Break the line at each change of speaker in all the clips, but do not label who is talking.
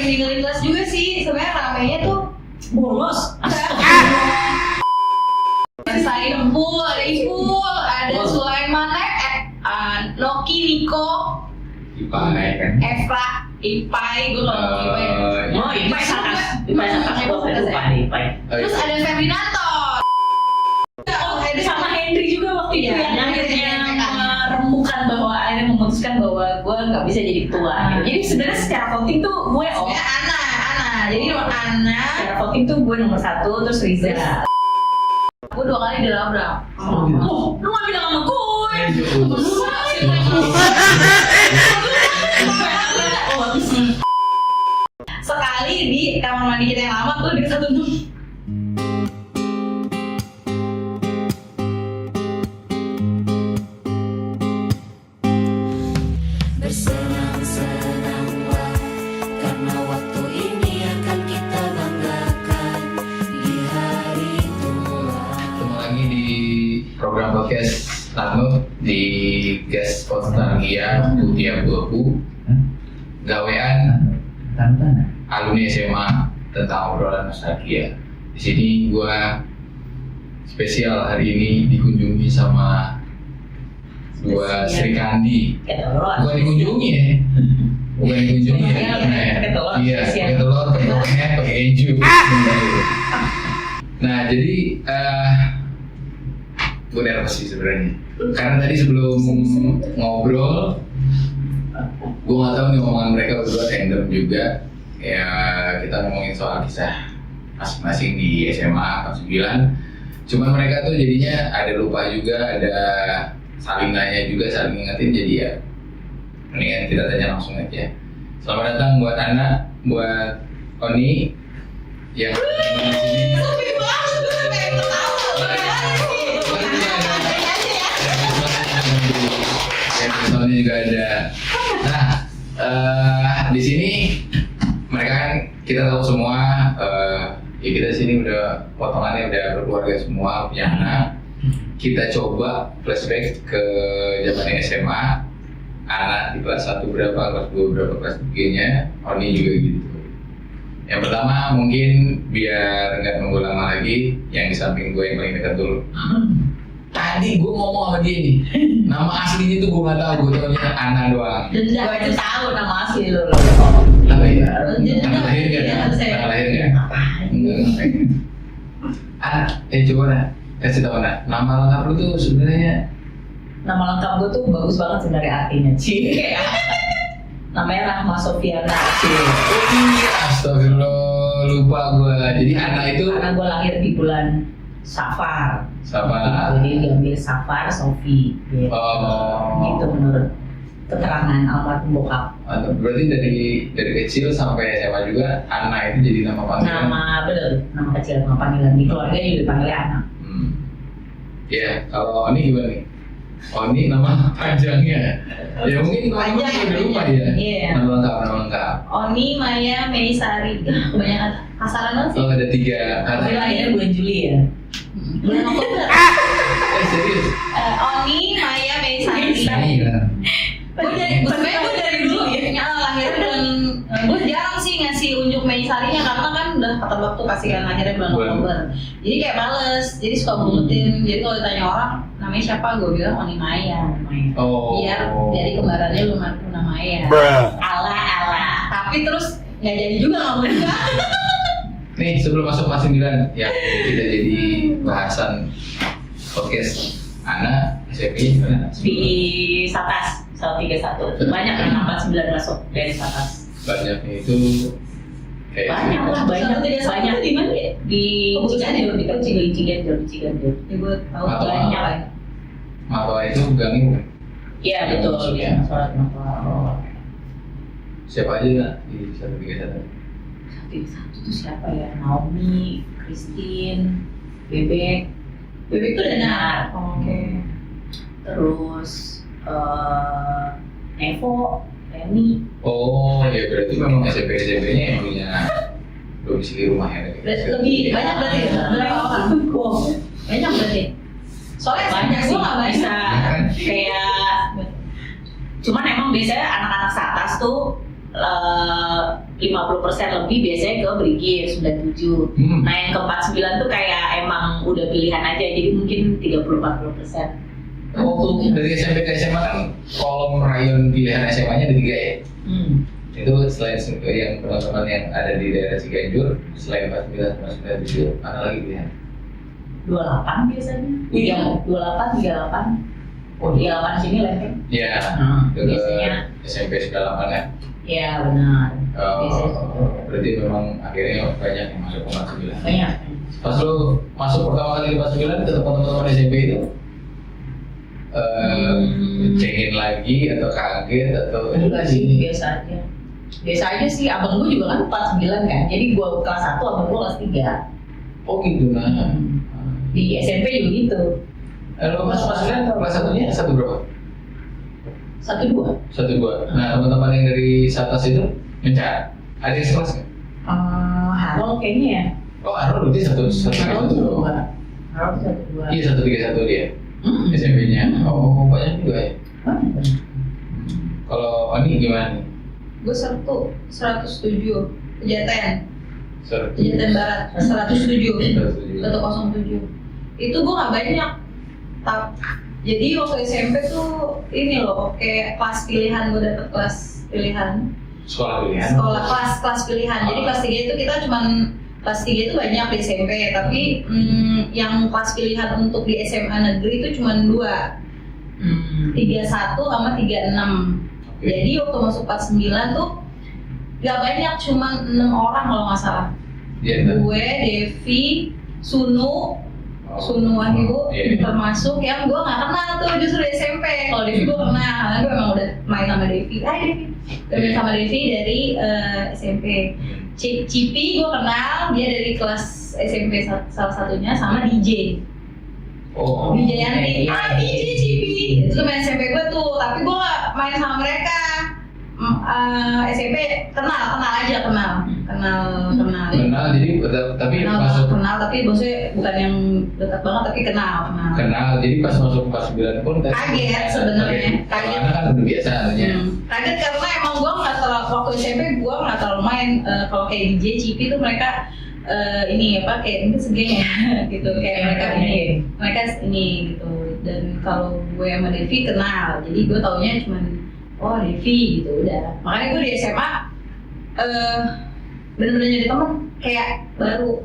sering ninggalin kelas juga sih. Sebenarnya ramenya tuh
bolos.
Saiful, ada Iful, ada Sulaiman, Noki, Niko,
Ipai kan?
Efra, Ipai, gue kalau ngomong Ipai.
Oh, Ipai satas. Ipai satas. Ipai.
Terus ada Ferdinando.
Ada sama Henry juga waktu itu yang akhirnya memutuskan bahwa gue nggak bisa jadi ketua. Jadi sebenarnya secara voting tuh gue
Ana. Jadi Ana.
Secara voting tuh gue nomor 1, terus Riza.
Gue 2 kali dilabrak.
Oh, lu nggak bilang sama gue?
Sekali di kamar mandi kita yang lama tuh dikasih tutup.
Bersenang-senanglah karena waktu ini akan kita banggakan di hari tua.
Ketemu lagi di program podcast Tanu di guest nostalgia Butia Buku gawean alumni SMA tentang obrolan nostalgia. Di sini gua spesial hari ini dikunjungi sama dua Sri Kandi. Bukan dikunjungi ya? Bukan dikunjungi ya? Iya, pakai telur, telurnya pakai keju. Nah, jadi gue nervous sih sebenarnya. Karena tadi sebelum ngobrol, gue nggak tahu nih omongan mereka berdua tandem juga. Ya kita ngomongin soal kisah masing-masing di SMA 49. Cuman mereka tuh jadinya ada lupa juga, ada saling nanya juga, saling ngingetin, jadi ya mendingan kita tanya langsung aja. Selamat datang buat Ana, buat Oni yang di sini. Soalnya juga ada. Nah, di sini mereka kan kita tahu semua, ya kita sini udah potongannya udah berkeluarga semua, punya anak. Kita coba flashback ke zamannya SMA. Anak di kelas 1 berapa, kelas 2 berapa, kelas 3-nya, Oni juga gitu. Yang pertama mungkin biar nggak nunggu lama lagi, yang di samping gue yang paling dekat dulu. Tadi gue ngomong sama dia nih, nama aslinya tuh gue nggak tahu, gue tahunya Ana doang.
Gue itu tahu nama asli lu.
Apa ya? Tanggal lahir nggak? Tanggal lahir nggak? Enggak. Coba dah, kasih tau Ana, nama lengkap lu tuh sebenarnya?
Nama lengkap gue tuh bagus banget sebenarnya artinya. Namanya Rahma Sofiana.
Oh iya, astagfirullah, lupa gue. Jadi Ana itu
karena gue lahir di bulan Safar. Jadi diambil Safar Sofi. Gitu. Gitu menurut keterangan almarhum bokap.
Berarti dari kecil sampai SMA juga Ana itu jadi nama panggilan.
Nama kecil, nama panggilan di keluarga juga dipanggil Ana.
Iya, kalau Oni gimana nih? Oni nama panjangnya. Ya mungkin
panjang
udah lupa ya.
Iya.
Nama lengkap.
Oni Maya Meisari. Kebanyakan kasaran banget sih.
Oh, ada 3 kata.
Tapi lahirnya bulan Juli ya.
Bulan Oktober.
Serius?
Oni Maya Meisari. Gue dari dulu ya lahirnya bulan. Gue jarang sih ngasih unjuk Meisarinya karena kan udah ketebak tuh pasti kan lahirnya bulan Oktober. Jadi kayak males. Jadi suka bungutin. Jadi kalau ditanya orang namanya siapa, gue bilang Oni Maya. Biar dari kembarannya lu Luna Maya. Ala. Tapi terus nggak jadi juga ngomongin.
Nih sebelum masuk kelas 9 ya kita jadi bahasan podcast Ana SMP gimana?
Di Satas 131. Banyak kan 49 masuk dari Satas.
Banyaknya itu kayak
banyak
di mana ya?
Di Ciganjur, di Ciganjur.
Ya gue tahu
banyak.
Matoa itu gangnya bukan?
Iya betul.
Ya.
Sholat Matoa.
Siapa aja nak di 131?
Satu tuh siapa ya? Naomi, Christine, Bebek tuh Danar.
Oke.
Terus Evo, Reni.
Oh ya berarti memang SMP-nya yang punya domisili rumahnya.
Lebih banyak berarti berapa orang? Banyak berarti. Soalnya
banyak sih,
nggak banyak.
bisa kayak. Cuman emang biasanya anak-anak Satas tuh 50% lebih biasanya ke Brigif 97. Nah yang ke 49 tuh kayak emang udah pilihan aja, jadi mungkin 30-40%.
Waktu dari SMP ke SMA kan kolom rayon pilihan SMA-nya ada 3 ya? Itu selain yang teman-teman yang ada di daerah Ciganjur, selain 49 sama 97, mana lagi pilihan?
28 biasanya.
Iya.
28, 38. Oh, 38 sini Lempeng.
Iya.
Biasanya
SMP 98 ya?
Iya benar. Biasanya
Berarti memang akhirnya banyak yang masuk ke 49.
banyak.
Pas lu masuk pertama kali ke 49 ke teman-teman SMP itu cengin lagi atau kaget atau
Enggak sih, biasa aja. Biasa aja sih, abang gue juga kan 49 kan. Jadi gue kelas 1, abang gue kelas 3.
Oh gitu, nah
Di SMP juga gitu.
Lo masuk 49 kelas 1-nya 1 berapa?
1-2.
1-2. Nah teman-teman yang dari Satas itu mencar, ada yang sekelas nggak?
Harol kayaknya ya.
Oh Arul berarti 1-1.
Harol 1-2.
Iya 131 dia SMP-nya. Oh banyak juga ya. Kalau Oni gimana nih?
Gue 107 Pejaten
Pejaten
Barat 107 107.
107.
Itu gue nggak banyak. Jadi waktu SMP tuh ini loh, kayak kelas pilihan, gue dapet kelas pilihan.
Sekolah pilihan?
Sekolah kelas pilihan. Jadi kelas 3 itu kita cuman kelas 3 itu banyak di SMP, tapi yang kelas pilihan untuk di SMA negeri itu cuma 2, 31 sama 36. Jadi waktu masuk 49 tuh gak banyak, cuma 6 orang kalau nggak salah. Gue, Devi, Sunu Wahyu, termasuk yang gue nggak kenal tuh justru di SMP. Kalau Devi gue kenal, karena gue emang udah main sama Devi. Devi sama Devi dari SMP. Cipi gue kenal, dia dari kelas SMP salah satunya, sama DJ. DJ Yanti, DJ Cipi. Itu main SMP gue tuh, tapi gue gak main sama mereka. SMP kenal aja.
Jadi tapi masuk
kenal, tapi maksudnya bukan yang dekat banget, tapi kenal.
Jadi pas masuk kelas 9 pun
kaget sebenarnya.
Karena kan udah biasa artinya.
Kaget karena emang gue nggak terlalu, waktu SMP gue nggak terlalu main. Kalau kayak DJ Cipi tuh mereka ini apa kayak ini segeng ya gitu, kayak mereka ini gitu. Dan kalau gue sama Devi kenal, jadi gue taunya cuman Devi gitu udah. Makanya gue di SMA bener-bener jadi temen kayak baru.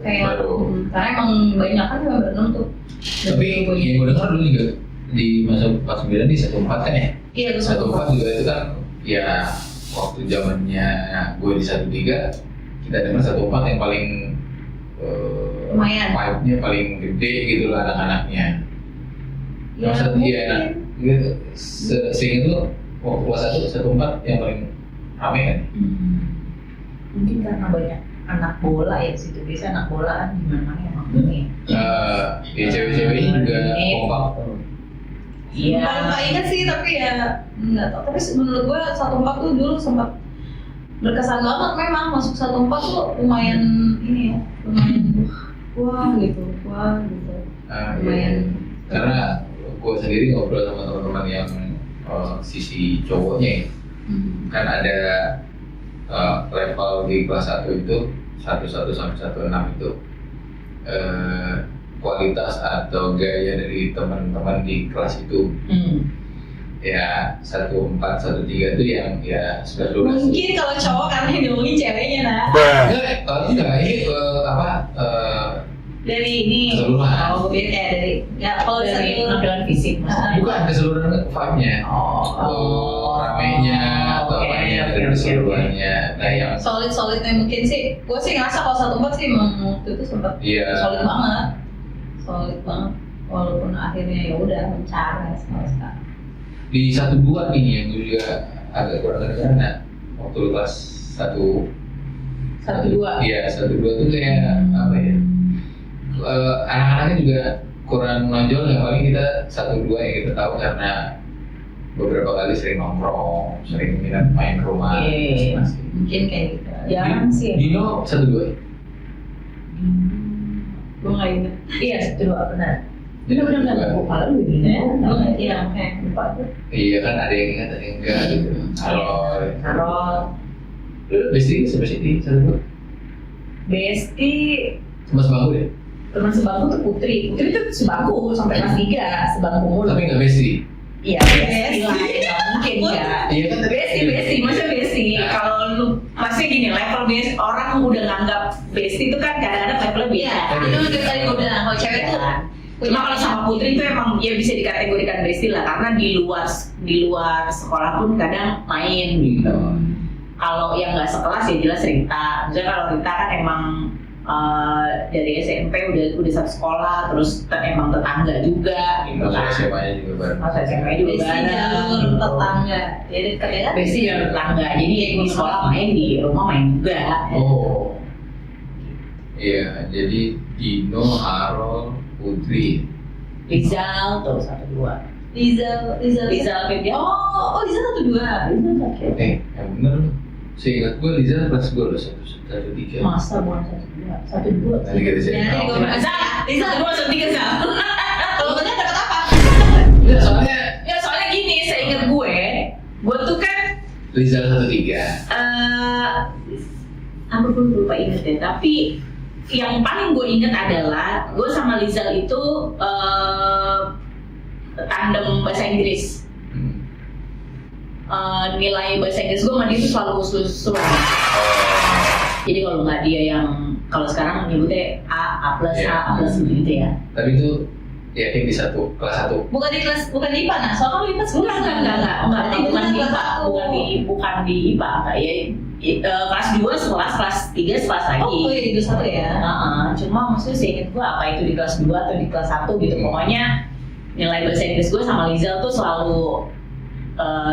Karena emang banyak kan cuma berenam tuh.
Tapi yang gue dengar dulu juga di masa 49 di 14 kan ya? Iya, 14 juga itu kan ya waktu zamannya gue di 13 kita dengar 14 yang paling
lumayan,
vibe-nya paling gede gitu lah anak-anaknya.
Ya,
iya, gitu. Sehingga tuh waktu kelas 1 14 yang paling rame kan?
Mungkin karena banyak anak bola ya di situ. Biasa anak bola kan gimana emang ini.
Ya cewek-ceweknya juga kompak.
Iya. Nggak ingat sih, tapi ya nggak tahu. Tapi menurut gue 14 tuh dulu sempat berkesan banget. Memang masuk 14 tuh lumayan ini ya, lumayan wah gitu. Lumayan.
Karena gue sendiri ngobrol sama teman-teman yang sisi cowoknya ya. Kan ada level di kelas 1 itu 11 sampai 16 itu kualitas atau gaya dari teman-teman di kelas itu ya 14, 13 itu yang ya 11-12.
Mungkin kalau cowok karena yang ngomongin ceweknya
enggak ini
dari ini
keseluruhan.
Beda dari kalau
dari penampilan fisik
bukan keseluruhan vibe-nya. Ramenya atau apanya dari keseluruhannya. Nah yang
solidnya mungkin sih, gue sih ngerasa kalau 14 sih emang waktu itu sempat solid banget, walaupun akhirnya ya udah mencara sekarang.
Di 12 ini yang gue juga agak kurang karena waktu kelas 12. Iya 12 itu kayak apa ya? Anak-anaknya juga kurang nonjol ya, paling kita 12 yang kita tahu karena beberapa kali sering nongkrong, sering minat main rumah.
Mungkin kayak gitu.
Jarang sih.
Dino 12.
Gue nggak ingat.
Iya 12 benar. Benar. Malah lu ini.
Iya
lupa tuh.
Iya kan ada yang ingat ada yang enggak gitu.
Harol.
Besti sampai sini satu.
Besti
Cuma sebangku ya?
teman sebangku tuh Putri tuh sebangku sampai kelas 3 sebangku mulu.
Tapi nggak besti.
Iya, besti lah, nggak mungkin ya.
Iya kan tadi.
Besti, masa besti? Kalau lu masih gini level besti orang udah nganggap besti itu kan kadang-kadang levelnya beda.
Iya, itu kan tadi gue bilang kalau cewek tuh
Cuma kalau sama Putri itu emang ya bisa dikategorikan besti lah karena di luar sekolah pun kadang main gitu. Kalau yang nggak sekelas ya jelas Rita. Misalnya kalau Rita kan emang dari SMP udah satu sekolah, terus emang tetangga juga gitu
Masuk
kan.
SMA-nya juga bareng.
Masuk SMA juga
besti
bareng.
jalur tetangga. Jadi dekat ya.
Besti jalur tetangga. Jadi di sekolah main, di rumah main juga.
Oh. Iya, jadi Dino, Harold, Putri.
Rizal tuh 1-2. Rizal Febi.
Oh, Liza 1-2.
Yang bener lu. Seingat gue Liza kelas gue loh 1-3.
Masa bukan 1-2.
Nanti kita cek.
Nanti gue
Rizal 1-2, 1-3 Zal.
Kalau bener dapat apa?
Enggak, soalnya
Ya soalnya gini, saya ingat gue tuh kan
Liza 1-3.
aku pun lupa inget ya, tapi yang paling gue inget adalah gue sama Lizal itu tandem bahasa Inggris. Nilai bahasa Inggris gue sama dia itu selalu susulan. Jadi kalau nggak dia yang kalau sekarang nyebutnya A plus A plus gitu ya.
Tapi itu yakin di kelas 1.
Bukan di IPA nah, soalnya lu IPA sekolah
Enggak, bukan di IPA, ya. Kelas 2 sekelas, kelas 3 sekelas lagi.
Oh iya di 1 ya.
Cuma maksudnya saya ingat gue apa itu di kelas 2 atau di kelas 1 gitu. Pokoknya nilai bahasa Inggris gue sama Lizal tuh selalu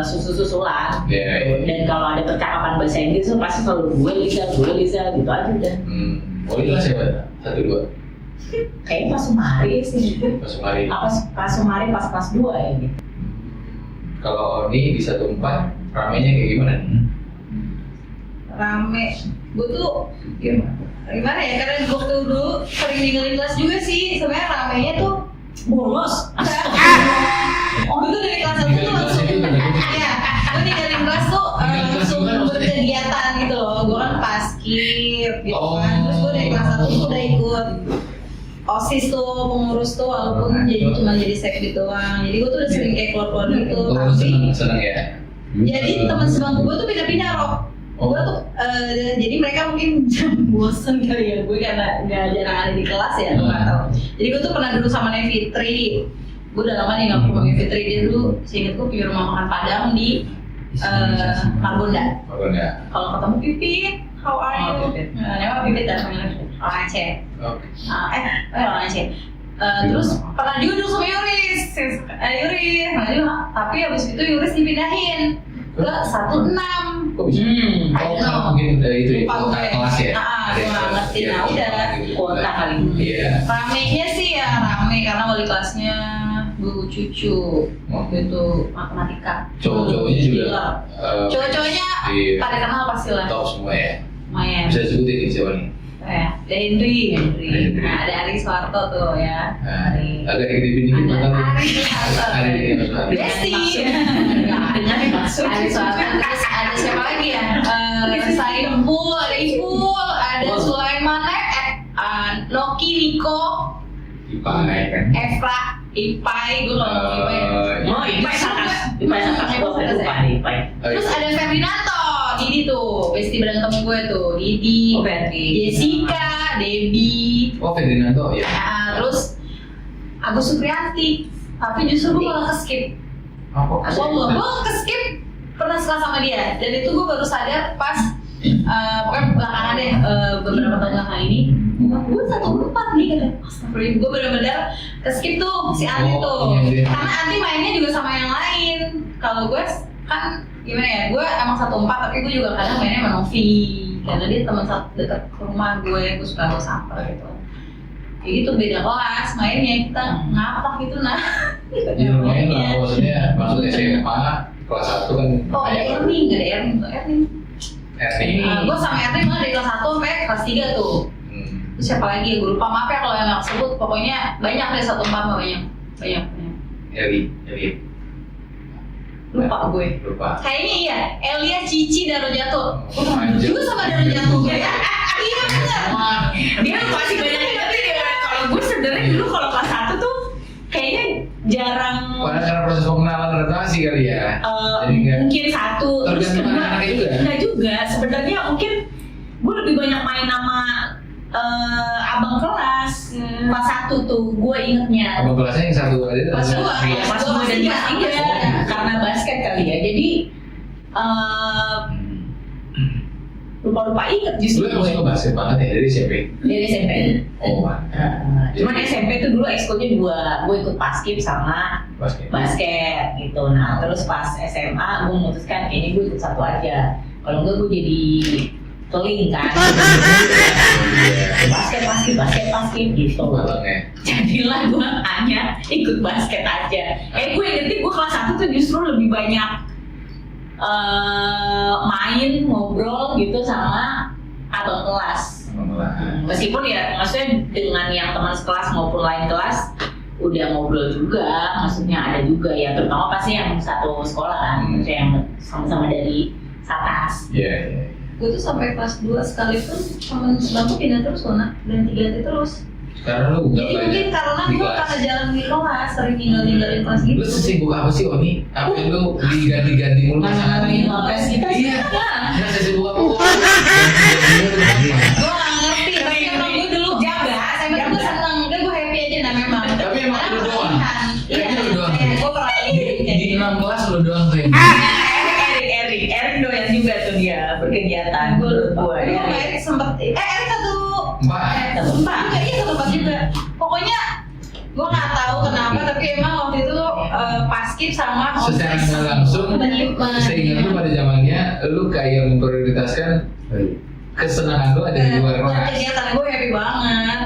susulan. Dan kalau ada percakapan bahasa Inggris tuh pasti selalu gue Lizal gitu aja udah.
Oh itu kelas siapa? 1-2?
Kayaknya pas Sumari sih.
Pas Sumari.
Pas Sumari pas kelas 2 ya gitu.
Kalau Oni di 1-4 ramenya kayak gimana nih?
Rame. Gue tuh gimana ya? Karena gue tuh dulu sering ninggalin kelas juga sih. Sebenarnya ramenya tuh
bolos.
Gue tuh dari kelas 1 tuh langsung ya. Gue ninggalin kelas tuh langsung berkegiatan gitu loh. Gue kan paskib gitu kan. Terus gue dari kelas 1 tuh udah ikut OSIS tuh, pengurus tuh, walaupun jadi sekbid doang. Jadi gue tuh udah sering kayak keluar gitu. Tapi
seneng ya?
jadi teman sebangku gue tuh pindah-pindah Rob. Gue tuh jadi mereka mungkin bosen kali ya gue karena nggak jarang ada di kelas ya, gue nggak tahu. Jadi gue tuh pernah dulu sama Nevitri. Gue udah lama nih nggak ke rumah Nevitri. Dia dulu seinget gue punya rumah makan Padang di Margonda. Kalau ketemu Pipit, how are you? Nama Pipit dan orang Aceh. Orang Aceh. Terus pernah juga dulu sama Yuris, tapi habis itu Yuris dipindahin ke 16.
Kok bisa? Mungkin itu kelas ya?
Gue gak ngerti, nah udah
Kuota kali.
Iya.
ramenya sih ya rame karena wali kelasnya Bu Cucu waktu itu matematika.
Cowok-cowoknya juga.
Cowok-cowoknya pada kenal pasti lah.
Top semua ya.
Lumayan.
Bisa sebutin nih siapa nih?
Ya, ada Hendri. Nah, ada Ari Soeharto tuh ya.
Agak dikit-dikit
Ada
mata.
Ari Soeharto. Besti. Ari Soeharto. Terus ada siapa lagi ya? Saiful, ada Iful, ada Sulaiman, Noki, Niko,
Ipai kan?
Efra, Ipai, gue kalau ngomong Ipai.
Ipai.
Terus ada Ferdinando, Didi tuh, besti berantem gue tuh, Didi, Jessica, Debbie.
Oh Ferdinando ya.
Nah, terus Agus Supriyanti, tapi justru gue malah ke-skip. Gue ke-skip pernah sekelas sama dia, dan itu gue baru sadar pas pokoknya belakangan deh beberapa tahun belakangan ini gue 1-4 nih kata astagfirullah, gue bener-bener ke-skip tuh si Anti tuh karena Anti mainnya juga sama yang lain. Kalau gue kan gimana ya, gue emang 1-4 tapi gue juga kadang mainnya sama Novi karena dia teman dekat rumah gue suka gue samper gitu. Kayak gitu beda kelas mainnya, kita ngapak gitu nah.
Ya lumayan lah, maksudnya masuk SMA kelas 1 kan.
Oh ada Erning, gue sama Erning malah dari kelas 1 sampai kelas 3 tuh. Terus siapa lagi ya, gue lupa, maaf ya kalau yang gak sebut, pokoknya banyak deh 1-4 banyak.
Eri.
Lupa gue.
Lupa.
Kayaknya iya, Elia, Cici, Daro Jatuh.
Anjir.
Juga sama Daro Jatuh ya. Iya benar.
Wah,
Dia pasti banyak tapi kalau gue sebenarnya dulu kalau kelas 1 tuh kayaknya jarang
padahal karena proses pengenalan adaptasi kali ya. Jadi nggak
mungkin satu terus
tergantung
kedua
anak-anaknya juga.
enggak juga sebenarnya mungkin gue lebih banyak main sama abang kelas kelas 1 tuh gue ingetnya
abang kelasnya yang satu aja.
Pas dua.
Iya, pas
Gua
2 dan
masih
pas 3
iya.
karena basket kali ya jadi lupa-lupa inget
Lu
justru
emang
gue
suka basket banget ya dari SMP?
dari SMP.
Oh, mantap.
Cuman SMP tuh dulu ekskulnya gue ikut paskib sama
Basket.
basket gitu. Nah terus pas SMA gue memutuskan kayaknya gue ikut satu aja. Kalau enggak gue jadi keling kan. basket gitu.
Malang ya.
Jadilah gue hanya ikut basket aja. Gue ingetin gue kelas 1 tuh justru lebih banyak main ngobrol gitu sama abang kelas. Meskipun ya maksudnya dengan yang teman sekelas maupun lain kelas udah ngobrol juga, maksudnya ada juga ya terutama pasti yang satu sekolah kan, maksudnya yang sama-sama dari Satas.
Iya.
Gue tuh sampai kelas 2 sekalipun temen sebangku pindah terus loh, nak, dan ganti terus.
Sekarang lu nggak
Jadi mungkin karena
di
gue
kelas.
karena jalan di kelas, sering tinggalin kelas gitu.
Lu sesibuk apa sih Oni? Apa lu diganti-ganti mulu pasangan?
Lopes kita sih
Iya.
ya.
Nggak sesibuk apa?
Gue gak ngerti, tapi emang gue dulu
Jaga,
SMA gue seneng, gue happy aja nah memang.
Tapi emang lu doang.
Iya,
Kayaknya lu doang.
gue pernah
Di 6 kelas lu doang tuh yang
Erik doyan juga tuh dia berkegiatan.
gue lupa.
Gue
Gue Erik sempet, Erik satu
Empat.
juga, iya satu tempat juga. Pokoknya gue nggak tahu kenapa, tapi emang waktu itu paskib sama
Secara
OSIS
nggak langsung, saya ingat lu pada zamannya lu kayak memprioritaskan kesenangan lu ada di luar kelas.
Kegiatan gue happy banget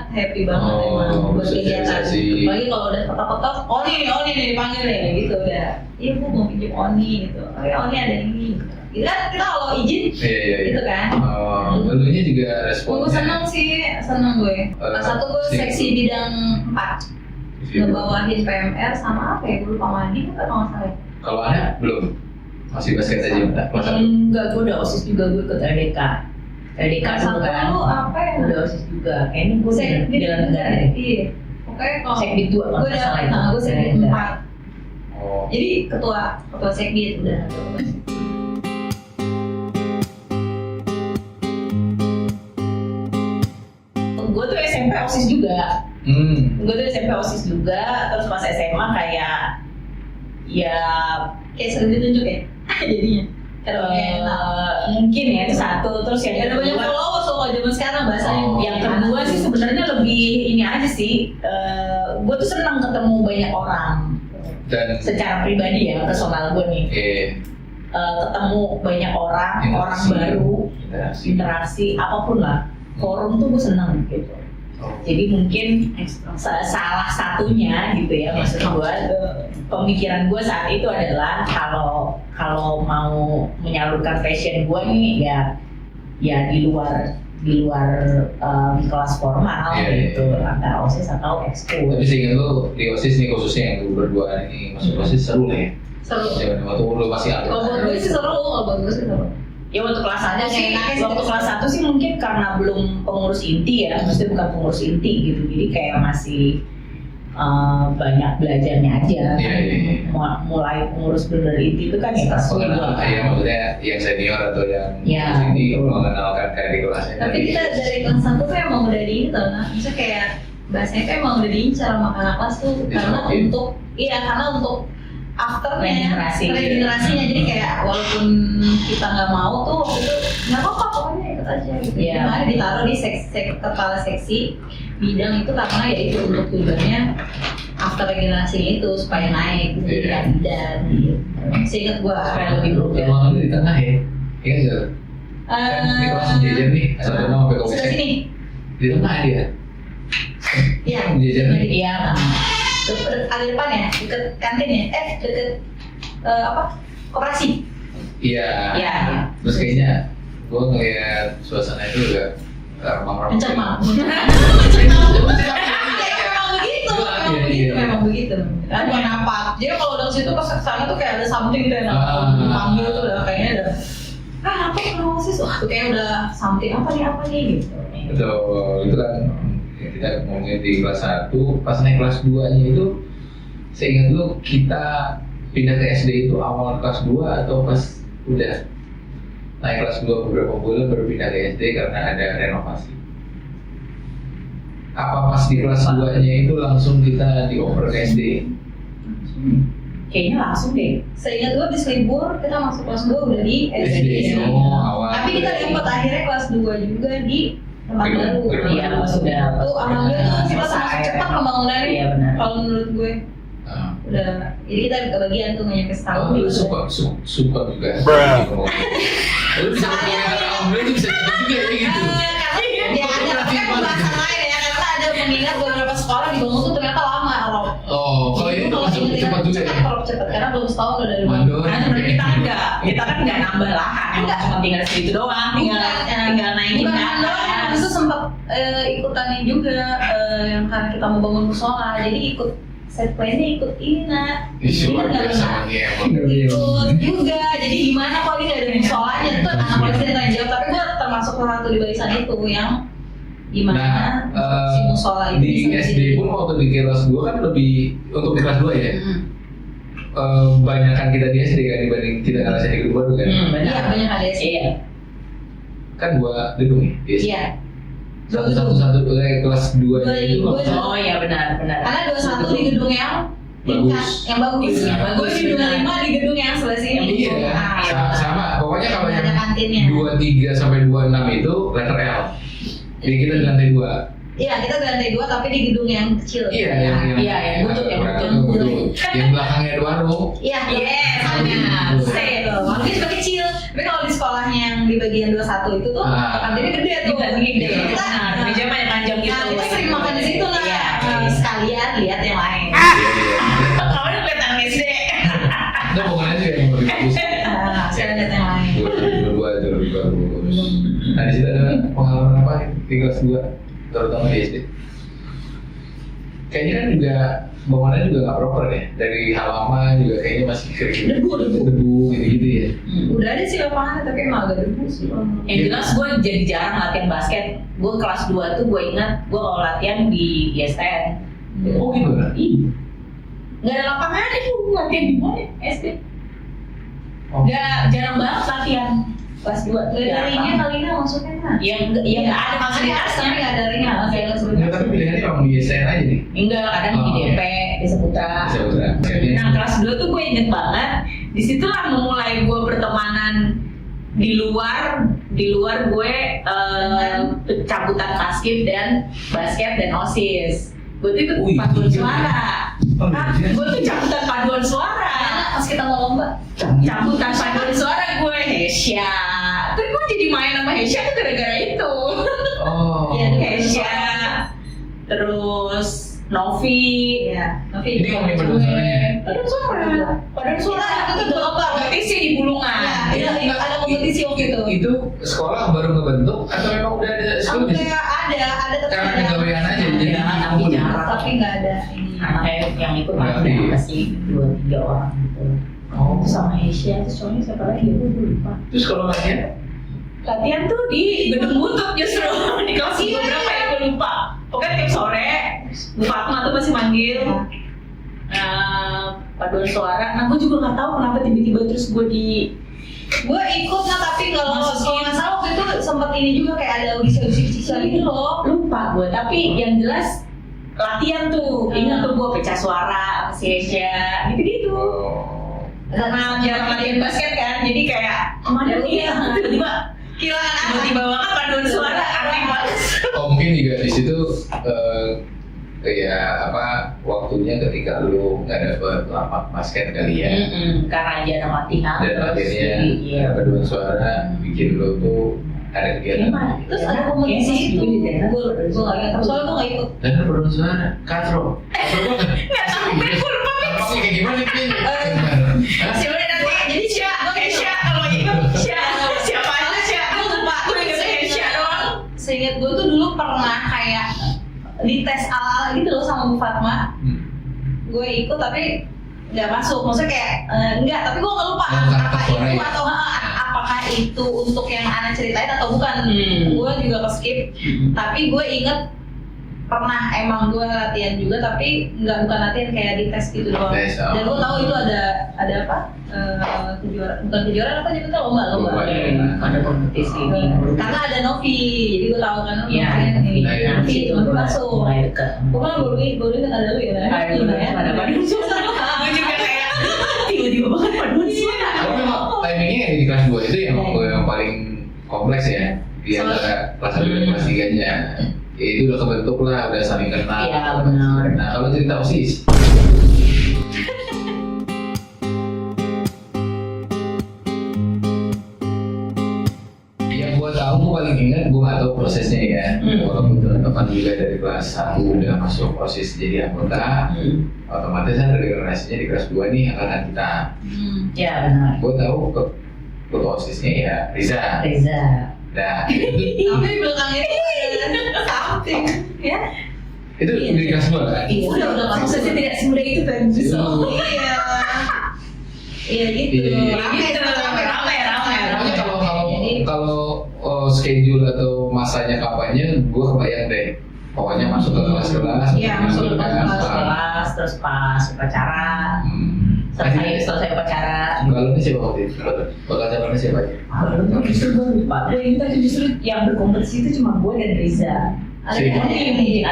Oh,
emang buat kegiatan.
sosialisasi.
Apalagi kalau udah kotak-kotak, Oni nih dipanggil deh gitu udah. Iya gue mau pinjam Oni gitu. Oh ya Oni ada ini. Gitu kan kita kalau izin
Iya.
gitu kan.
Oh, dulunya juga responnya.
Gue seneng sih, seneng gue. Kelas 1 gue seksi bidang 4 ngebawahin PMR sama apa ya, gue lupa mandi kan kalau nggak salah.
Kalau ada belum? Masih basket aja udah kelas 1.
Enggak, gue udah OSIS juga, gue ikut LDK. LDK
Kelas
dulu
1
kan.
lu apa ya?
Udah OSIS juga. Kayaknya gue di dalam negara deh.
Iya. Pokoknya kalau
Sekbid 2 kalau
gue
nggak salah itu.
gue sekbid 4.
Oh.
Jadi ketua sekbid udah.
Gue tuh SMP OSIS juga. Gue tuh SMP OSIS juga. Terus pas SMA kayak ya
Kayak sering ditunjuk ya jadinya. Karena
mungkin ya itu satu. Terus yang
ada banyak
kedua,
followers loh kalau zaman sekarang bahasanya.
Oh.
yang kedua sih sebenarnya lebih ini aja sih. Gue tuh senang ketemu banyak orang.
Dan
Secara pribadi ya, personal gue nih. Ketemu banyak orang
Interaksi.
baru,
interaksi.
interaksi apapun lah. Forum tuh gue seneng gitu.
Oh.
Jadi mungkin salah satunya gitu ya maksud gue pemikiran gue saat itu adalah kalau mau menyalurkan passion gue nih ya di luar kelas formal
Iya,
gitu
iya.
antara OSIS atau ekskul.
Tapi seingat lu di OSIS nih khususnya yang lu berdua ini masuk OSIS seru lah ya.
Seru.
Zaman waktu lu masih aktif.
Kalau buat gue sih seru, kalau buat gue sih seru.
Ya waktu kelas 1 sih,
Enaknya sih
waktu
gitu.
kelas 1 sih mungkin karena belum pengurus inti ya, maksudnya bukan pengurus inti gitu, jadi kayak masih banyak belajarnya aja.
Iya.
Mulai pengurus bener inti itu kan ya kelas 2
Iya maksudnya yang senior atau yang
Ya,
ini
betul.
mengenalkan kayak di kelasnya.
Tapi kita dari kelas 1 tuh emang udah di itu nah. Misalnya kayak bahasanya tuh emang udah diincar sama kakak kelas tuh karena
Disuapin.
untuk afternya,
Regenerasi.
regenerasinya. Jadi kayak walaupun kita nggak mau tuh waktu itu nggak apa-apa pokoknya ikut aja gitu.
Iya.
Makanya ditaruh di kepala seksi bidang itu karena ya itu untuk tujuannya after regenerasinya itu supaya naik jadi
Iya.
kandidat gitu. Seingat gua.
Supaya lebih muda.
Ruangan lu di tengah ya? Iya nggak? Kan di kelas jajan nih, asal nama sampai ke
sebelah
WC.
sini.
Di tengah dia.
Iya.
Jajan nih.
Iya,
Ada depan ya, deket kantin ya, deket apa? Koperasi.
Iya.
Iya.
Terus kayaknya gue ngeliat suasana itu udah remang-remang.
Mencemang.
Iya,
Ya memang begitu, memang
Iya,
begitu
iya.
memang. emang begitu. Kan bukan apa. Jadi kalau udah situ pas kesana tuh kayak ada something gitu yang panggil tuh udah kayaknya udah apa kalau OSIS? Wah, tuh kayak udah something apa nih gitu.
Betul, itu kan ya, kita ngomongin di kelas 1, pas naik kelas 2-nya itu saya ingat dulu kita pindah ke SD itu awal kelas 2 atau pas udah naik kelas 2 beberapa bulan baru pindah ke SD karena ada renovasi. Apa pas di kelas 2-nya itu langsung kita dioper ke SD?
Kayaknya langsung deh.
Seingat gue habis libur kita masuk kelas 2 udah di SD.
Awal.
Tapi kita dapat akhirnya kelas 2 juga di tempat baru.
Iya, sudah.
Tuh alhamdulillah tuh kita termasuk cepat pembangunannya.
Iya benar.
Kalau menurut gue udah, jadi kita kebagian tuh nggak nyampe setahun.
Lu suka juga. Lu bisa komentar alhamdulillah itu bisa cepet juga ya gitu.
Ya ada kan pembahasan lain ya, karena ada mengingat beberapa sekolah dibangun tuh ternyata lama Rob.
Oh, kalau ini langsung cepat juga ya.
Kalau cepat karena belum setahun udah dari
Mandor.
Karena sebenarnya kita kan nggak nambah lahan, emang cuma tinggal segitu doang, tinggal naikin
bukan
kan.
mandor, itu sempat ikutannya juga yang karena kita mau bangun musola, jadi ikut set plan-nya ikut ini nak.
Ih, luar biasa nih emang.
Ikut juga, jadi gimana kalau ini nggak ada musolanya itu anak polisi yang tanya jawab, tapi gue termasuk salah satu di barisan itu yang gimana si musola itu
di SD pun waktu di kelas 2 kan lebih untuk di kelas 2 ya. Banyakan kita di SD kan dibanding kita ngerasain di gedung baru kan.
Iya banyak ada SD.
Iya.
Kan 2 gedung ya di SD.
Iya.
Satu kelas 2 nya itu
Oh iya benar.
Karena 21 di gedung yang
bagus.
yang bagus.
Iya,
Gue di 25 di gedung yang sebelah sini.
Iya, sama. Pokoknya kalau yang
ada kantinnya.
23 sampai 26 itu letter L. Jadi kita di lantai 2.
Iya, kita di lantai 2 tapi di gedung yang kecil.
Iya, yang
butut.
Yang belakangnya ada warung.
Iya,
benar.
Warungnya cuma kecil. Tapi kalau di sekolahnya yang di bagian 21 itu tuh kantinnya gede tuh.
Gede.
Kita
Meja panjang gitu.
Nah, kita sering makan di situ lah.
Iya.
Sekalian lihat yang lain.
Kamu udah lihat anak SD.
Itu pokoknya sih yang lebih bagus.
Sekalian lihat yang lain.
2 itu lebih bagus. Nah di situ ada pengalaman apa di kelas 2 terutama di SD? Kayaknya kan juga bangunannya juga nggak proper ya, dari halaman juga kayaknya masih kering debu gitu ya.
Udah ada sih lapangan tapi emang agak debu sih.
Yang jelas gue jadi jarang latihan basket. Gue kelas 2 tuh gue ingat gue kalau latihan di ISTN.
Oh gitu kan?
Iya. Nggak ada lapangan itu latihan di mana SD. Jarang banget latihan kelas 2.
Gak ada ringnya kali ini maksudnya kan?
Yang nggak ada fasilitasnya.
Tapi nggak ada ringnya.
Enggak, tapi pilihannya emang di SN aja nih.
Enggak, kadang di DP, di Seputra. Nah kelas 2 tuh gue inget banget. Disitulah memulai gue pertemanan di luar gue cabutan basket dan OSIS. Gue tuh ikut paduan suara. Gue tuh cabutan paduan suara.
Pas kita mau lomba.
Cabutan paduan suara gue Hesya. Terus gue jadi main sama Hesya tuh gara-gara itu.
Oh.
Iya,
Hesya. Terus Novi.
Iya. Novi.
Ini ngomongin paduan suaranya.
Paduan suara
itu tuh lomba.
kompetisi di Bulungan.
Iya, ada kompetisi waktu itu.
Itu sekolah baru ngebentuk atau memang udah ada sebelumnya?
Ada tetap
Karena
ada.
kegawean aja jadi
tapi jarang.
Tapi nggak ada ini.
Anaknya yang ikut apa sih 2-3 orang gitu.
Oh.
Terus sama Asia, terus soalnya siapa lagi gue lupa.
Terus kalau latihan?
Latihan tuh di gedung butut justru di kelas berapa ya gue lupa. Pokoknya tiap sore Bu Fatma tuh masih manggil paduan suara. Nah gue juga nggak tahu kenapa tiba-tiba terus gue
Gue ikut tapi kalau nggak salah waktu itu sempat ini juga kayak ada audisi kecil gitu loh.
lupa gue. Tapi yang jelas latihan tuh, ingat tuh gue pecah suara, si Asia, gitu-gitu. Karena jarang latihan basket kan, jadi kayak kemana nih ya? Tiba-tiba banget paduan suara aneh banget.
Oh mungkin juga di situ kayak waktunya ketika lu nggak dapet lapak basket kali ya.
Karena jarang latihan.
Dan latihannya paduan suara bikin lu tuh ada kegiatan.
Terus ada kompetisi itu. Gue nggak ingat. Soalnya gue nggak ikut.
Dan paduan suara, katro.
Nggak tahu, gue lupa.
Lapaknya kayak gimana nih?
Siapa nanti? Jadi Asia kalau ikut siapa aja Asia?
Gue lupa.
Gue ingat Asia doang.
Seingat gue tuh dulu pernah kayak dites ala gitu loh sama Bu Fatma. gue ikut tapi nggak masuk, maksudnya kayak enggak, tapi gue nggak lupa apa
suara
itu
ya?
atau apakah itu untuk yang Ana ceritain atau bukan. Gue juga ke skip, tapi gue inget pernah emang gue latihan juga, tapi bukan latihan kayak di tes gitu doang. Dan gue tahu itu ada apa kejuaraan, bukan kejuaraan apa nyebutnya, lomba.
Ada kompetisi.
Karena ada Novi, jadi gue tahu kan
Iya.
Novi itu masuk.
Mulai dekat.
Gue kan baru ingat ada lu ya.
Ada paduan suara. Gue juga kayak tiba-tiba banget paduan suara.
Tapi memang timingnya di kelas 2 itu yang paling kompleks ya, di antara kelas 1 dan kelas 3-nya. Ya, itu udah kebentuk lah, udah saling kenal.
Iya, benar.
Nah, kalau cerita OSIS, yang gue tahu, gue paling ingat, gue nggak tahu prosesnya ya. Walaupun teman-teman juga dari kelas 1 udah masuk OSIS jadi anggota, otomatis kan regenerasinya di kelas 2 nih angkatan kita.
Ya benar.
Gue tahu ketua OSISnya ya Riza. Nah,
Tapi di belakang itu ada something, ya.
itu dari kelas 2 kan?
Iya, udah maksudnya tidak semudah itu kan.
Iya. Iya gitu.
Iya.
Rame.
Tapi kalau schedule atau masanya kapannya, gue kebayang deh. Pokoknya masuk ke kelas-kelas.
Iya, masuk ke
Kelas, terus pas upacara, selesai upacara.
Kalau ini siapa waktu itu? Bakal calonnya siapa aja?
Gue justru gue lupa. Gue ingat justru yang berkompetisi itu cuma gue dan Riza.
Ada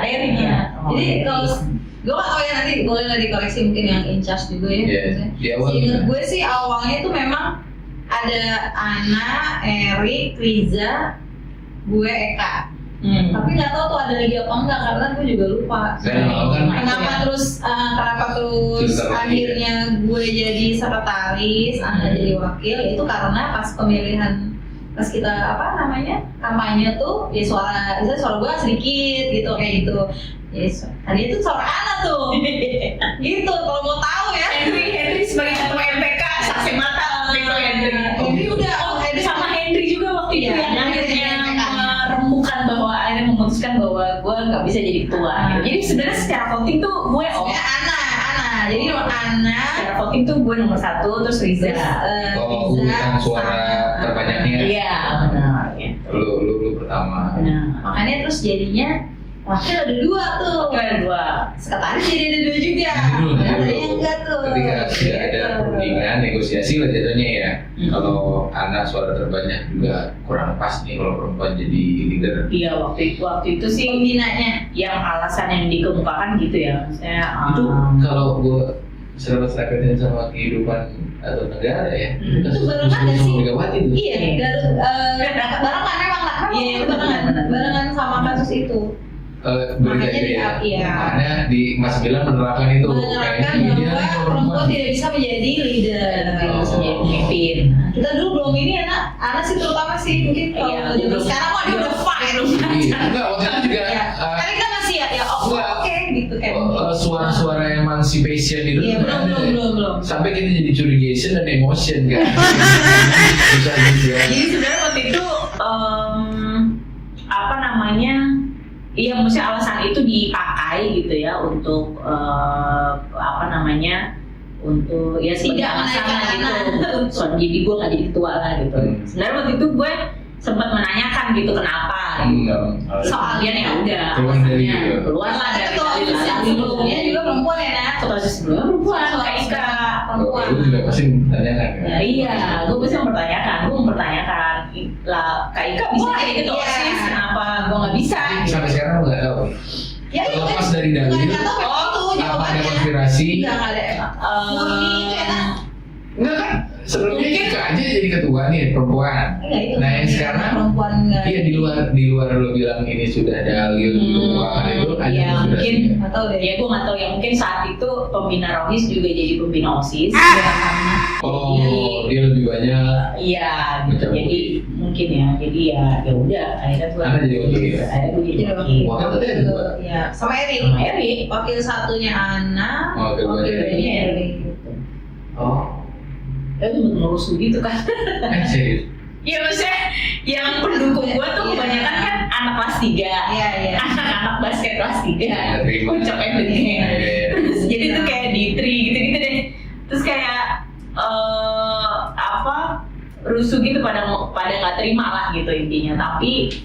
Erin ya.
Jadi kalau gue nggak tahu ya, nanti boleh lah dikoreksi mungkin yang in charge juga ya.
Iya. Di awal.
Seingat gue sih awalnya tuh memang ada Ana, Erik, Riza, gue, Eka. Tapi nggak tahu tuh ada lagi apa enggak, karena gue juga lupa. Kenapa terus akhirnya gue jadi sekretaris, Ana jadi wakil, itu karena pas pemilihan, pas kita kampanye tuh, ya suara gue sedikit gitu kayak gitu. Jadi tadi itu suara Ana tuh, gitu. Kalau mau tahu ya.
Henry sebagai ketua MPK saksi mata waktu itu
Henry udah,
sama Henry juga waktu itu yang akhirnya memutuskan bahwa gue nggak bisa jadi ketua. Jadi sebenarnya secara voting tuh gue
Ana. Jadi Ana.
Secara voting tuh gue nomor 1, terus Riza.
Urutan suara terbanyaknya.
Iya benar.
Lu pertama.
Nah,
Makanya terus jadinya wakil ada 2 tuh.
ada 2.
Sekretaris jadi ada 2 juga. Tadinya enggak tuh.
Ketika sudah ada perundingan, negosiasi lah jadinya ya. Kalau anak suara terbanyak juga kurang pas nih kalau perempuan jadi leader.
Iya waktu itu sih
Pembinanya.
yang alasan yang dikemukakan gitu ya. Maksudnya
Itu kalau gue serempet-serempetin sama kehidupan atau negara ya.
Itu barengan nggak sih?
Megawati itu.
Iya, barengan memang lah.
Iya,
barengan sama kasus itu.
Makanya
iya.
Makanya di Mas Bilang menerapkan itu.
Menerapkan bahwa perempuan tidak bisa menjadi leader,
bisa jadi pemimpin.
Kita dulu belum ini anak sih terutama sih mungkin kalau zaman sekarang mah dia udah fine.
Enggak, waktu itu juga.
Tapi kita masih ya oke gitu kayak.
Suara-suara emancipation itu.
Iya belum.
Sampai kita jadi curigation dan emotion kan. Bisa gitu ya.
Jadi sebenarnya waktu itu iya maksudnya alasan itu dipakai gitu ya untuk untuk ya sebagai alasan gitu. Jadi gue nggak jadi ketua lah gitu. Sebenarnya waktu itu gue sempat menanyakan gitu kenapa gitu. Soalnya ya udah alasannya keluar lah dari
sebelumnya juga perempuan ya Nak.
Ketua sebelumnya perempuan Kak Ika.
Lu juga pasti mempertanyakan kan?
Ya, iya, gue pasti mempertanyakan lah Kak Ika bisa jadi ketua OSIS, kenapa gue nggak bisa?
Sampai sekarang lu nggak tahu.
Ya,
lepas dari dalil, apa ada konspirasi?
Nggak ada. Murni itu enak.
Enggak kan? Sebelumnya Ika aja jadi ketua nih perempuan. Nah yang sekarang
perempuan
iya di luar lo bilang ini sudah dalil keuangan itu ada
ya mungkin
nggak tahu deh.
Ya gue nggak tahu ya mungkin saat itu pembina Rohis juga jadi pembina OSIS.
Oh dia lebih banyak.
Iya jadi mungkin ya udah akhirnya gue
jadi wakil ya.
Akhirnya gue jadi
wakil tadi ada dua.
Iya sama Erik. Wakil satunya Ana. Wakil duanya Erik.
Oh.
Itu merusuh gitu kan.
Serius?
Iya maksudnya yang pendukung gue tuh kebanyakan kan anak kelas 3.
Iya.
Anak-anak basket kelas 3. Ucapnya begini. Terus jadi tuh kayak di tree gitu-gitu deh. Terus kayak rusuh gitu, pada nggak terima lah gitu intinya. Tapi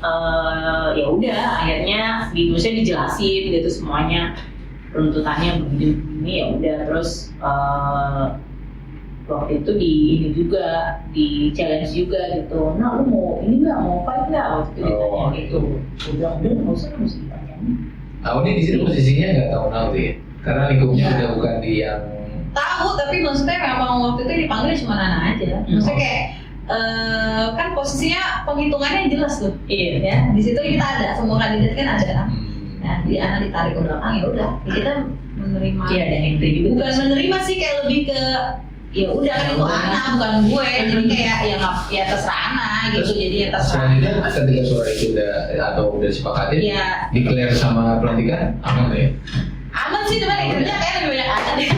ya udah akhirnya maksudnya dijelasin gitu semuanya, runtutannya begini ya udah. Terus waktu itu ini juga di challenge juga gitu. Nah lu mau ini nggak, mau fight nggak, waktu itu ditanya gitu. Gue bilang udah nggak usah ditanyain.
Nah, ini di sini posisinya nggak tahu tuh ya, karena lingkupnya udah bukan di yang
Tahu, tapi maksudnya memang waktu itu dipanggil cuma Nana aja. Maksudnya kayak kan posisinya penghitungannya jelas tuh.
Iya.
Ya, di situ kita ada, semua kandidat kan ada. Nah, di Ana ditarik ke belakang ya udah. Kita menerima.
Iya, dan entry juga.
Bukan menerima sih, kayak lebih ke ya udah kan itu Ana bukan gue. Jadi kayak ya terserah Ana gitu. Jadi ya terserah.
selanjutnya ketika suara itu udah disepakati,
Iya.
declare sama pelantikan aman ya?
Aman sih, cuman yang kerja kayak lebih banyak Ana deh.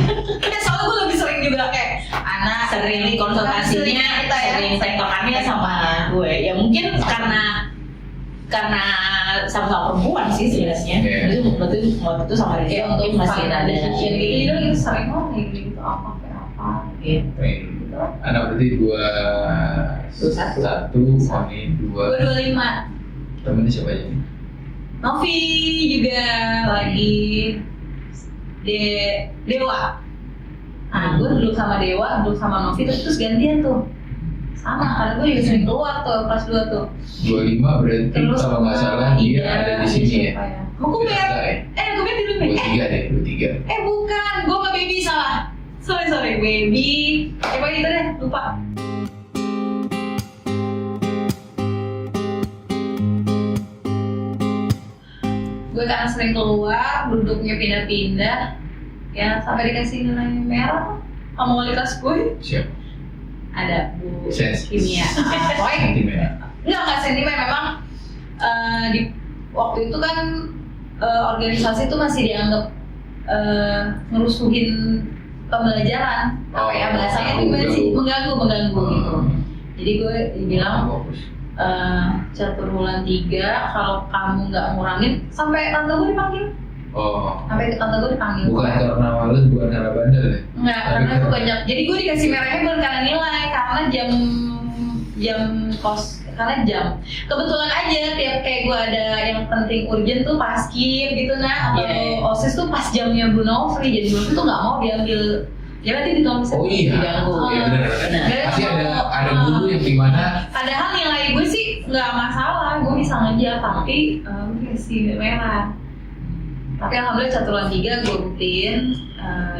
Soalnya gue lebih sering juga kayak Ana
Sering konsultasinya,
kita ya.
sering tektokannya sama gue. Ya mungkin karena sama-sama perempuan sih sebenarnya.
Iya.
Itu waktu itu sama Rizky
Ya untuk
mungkin masih
final
ada
decision gitu, jadi kita sering ngomong gitu apa kayak apa.
Iya.
Anak berarti 21, Fani 2.
Gue 25.
Temennya siapa aja?
Novi juga lagi Dewa. Nah, gue duduk sama Dewa, duduk sama Novi, terus gantian tuh. Sama, karena gue juga sering keluar tuh pas 2 tuh.
25 berarti
Terus
kalau nggak salah dia ada di sini ya.
Gue Kuber di rumah.
23 deh, 23.
Bukan, gue sama Baby salah. Sorry, Baby. Coba gitu deh, lupa. Gue karena sering keluar, duduknya pindah-pindah, ya sampai dikasih nilai merah sama wali kelas gue.
Siap.
Ada Bu
Sense.
Kimia. Pokoknya
Sentimen.
nggak sentimen, memang di waktu itu kan organisasi itu masih dianggap ngerusuhin pembelajaran. Apa ya bahasanya itu masih mengganggu gitu. Jadi gue bilang catur bulan 3 kalau kamu nggak ngurangin, sampai tante gue dipanggil. Sampai tante gue dipanggil.
Bukan karena males, bukan karena bandel ya?
Enggak, karena gue banyak. Jadi gue dikasih merahnya bukan karena nilai, karena karena jam. Kebetulan aja tiap kayak gue ada yang penting urgent tuh pas skip gitu atau OSIS tuh pas jamnya Bu Novri, jadi gue tuh nggak mau diambil. Ya berarti ditulis.
Oh iya.
Diganggu.
Iya benar. Pasti ada guru yang dimana.
Padahal nilai gue sih nggak masalah, gue bisa ngejar, tapi gue kasih merah. Tapi alhamdulillah caturan 3 gue rutin,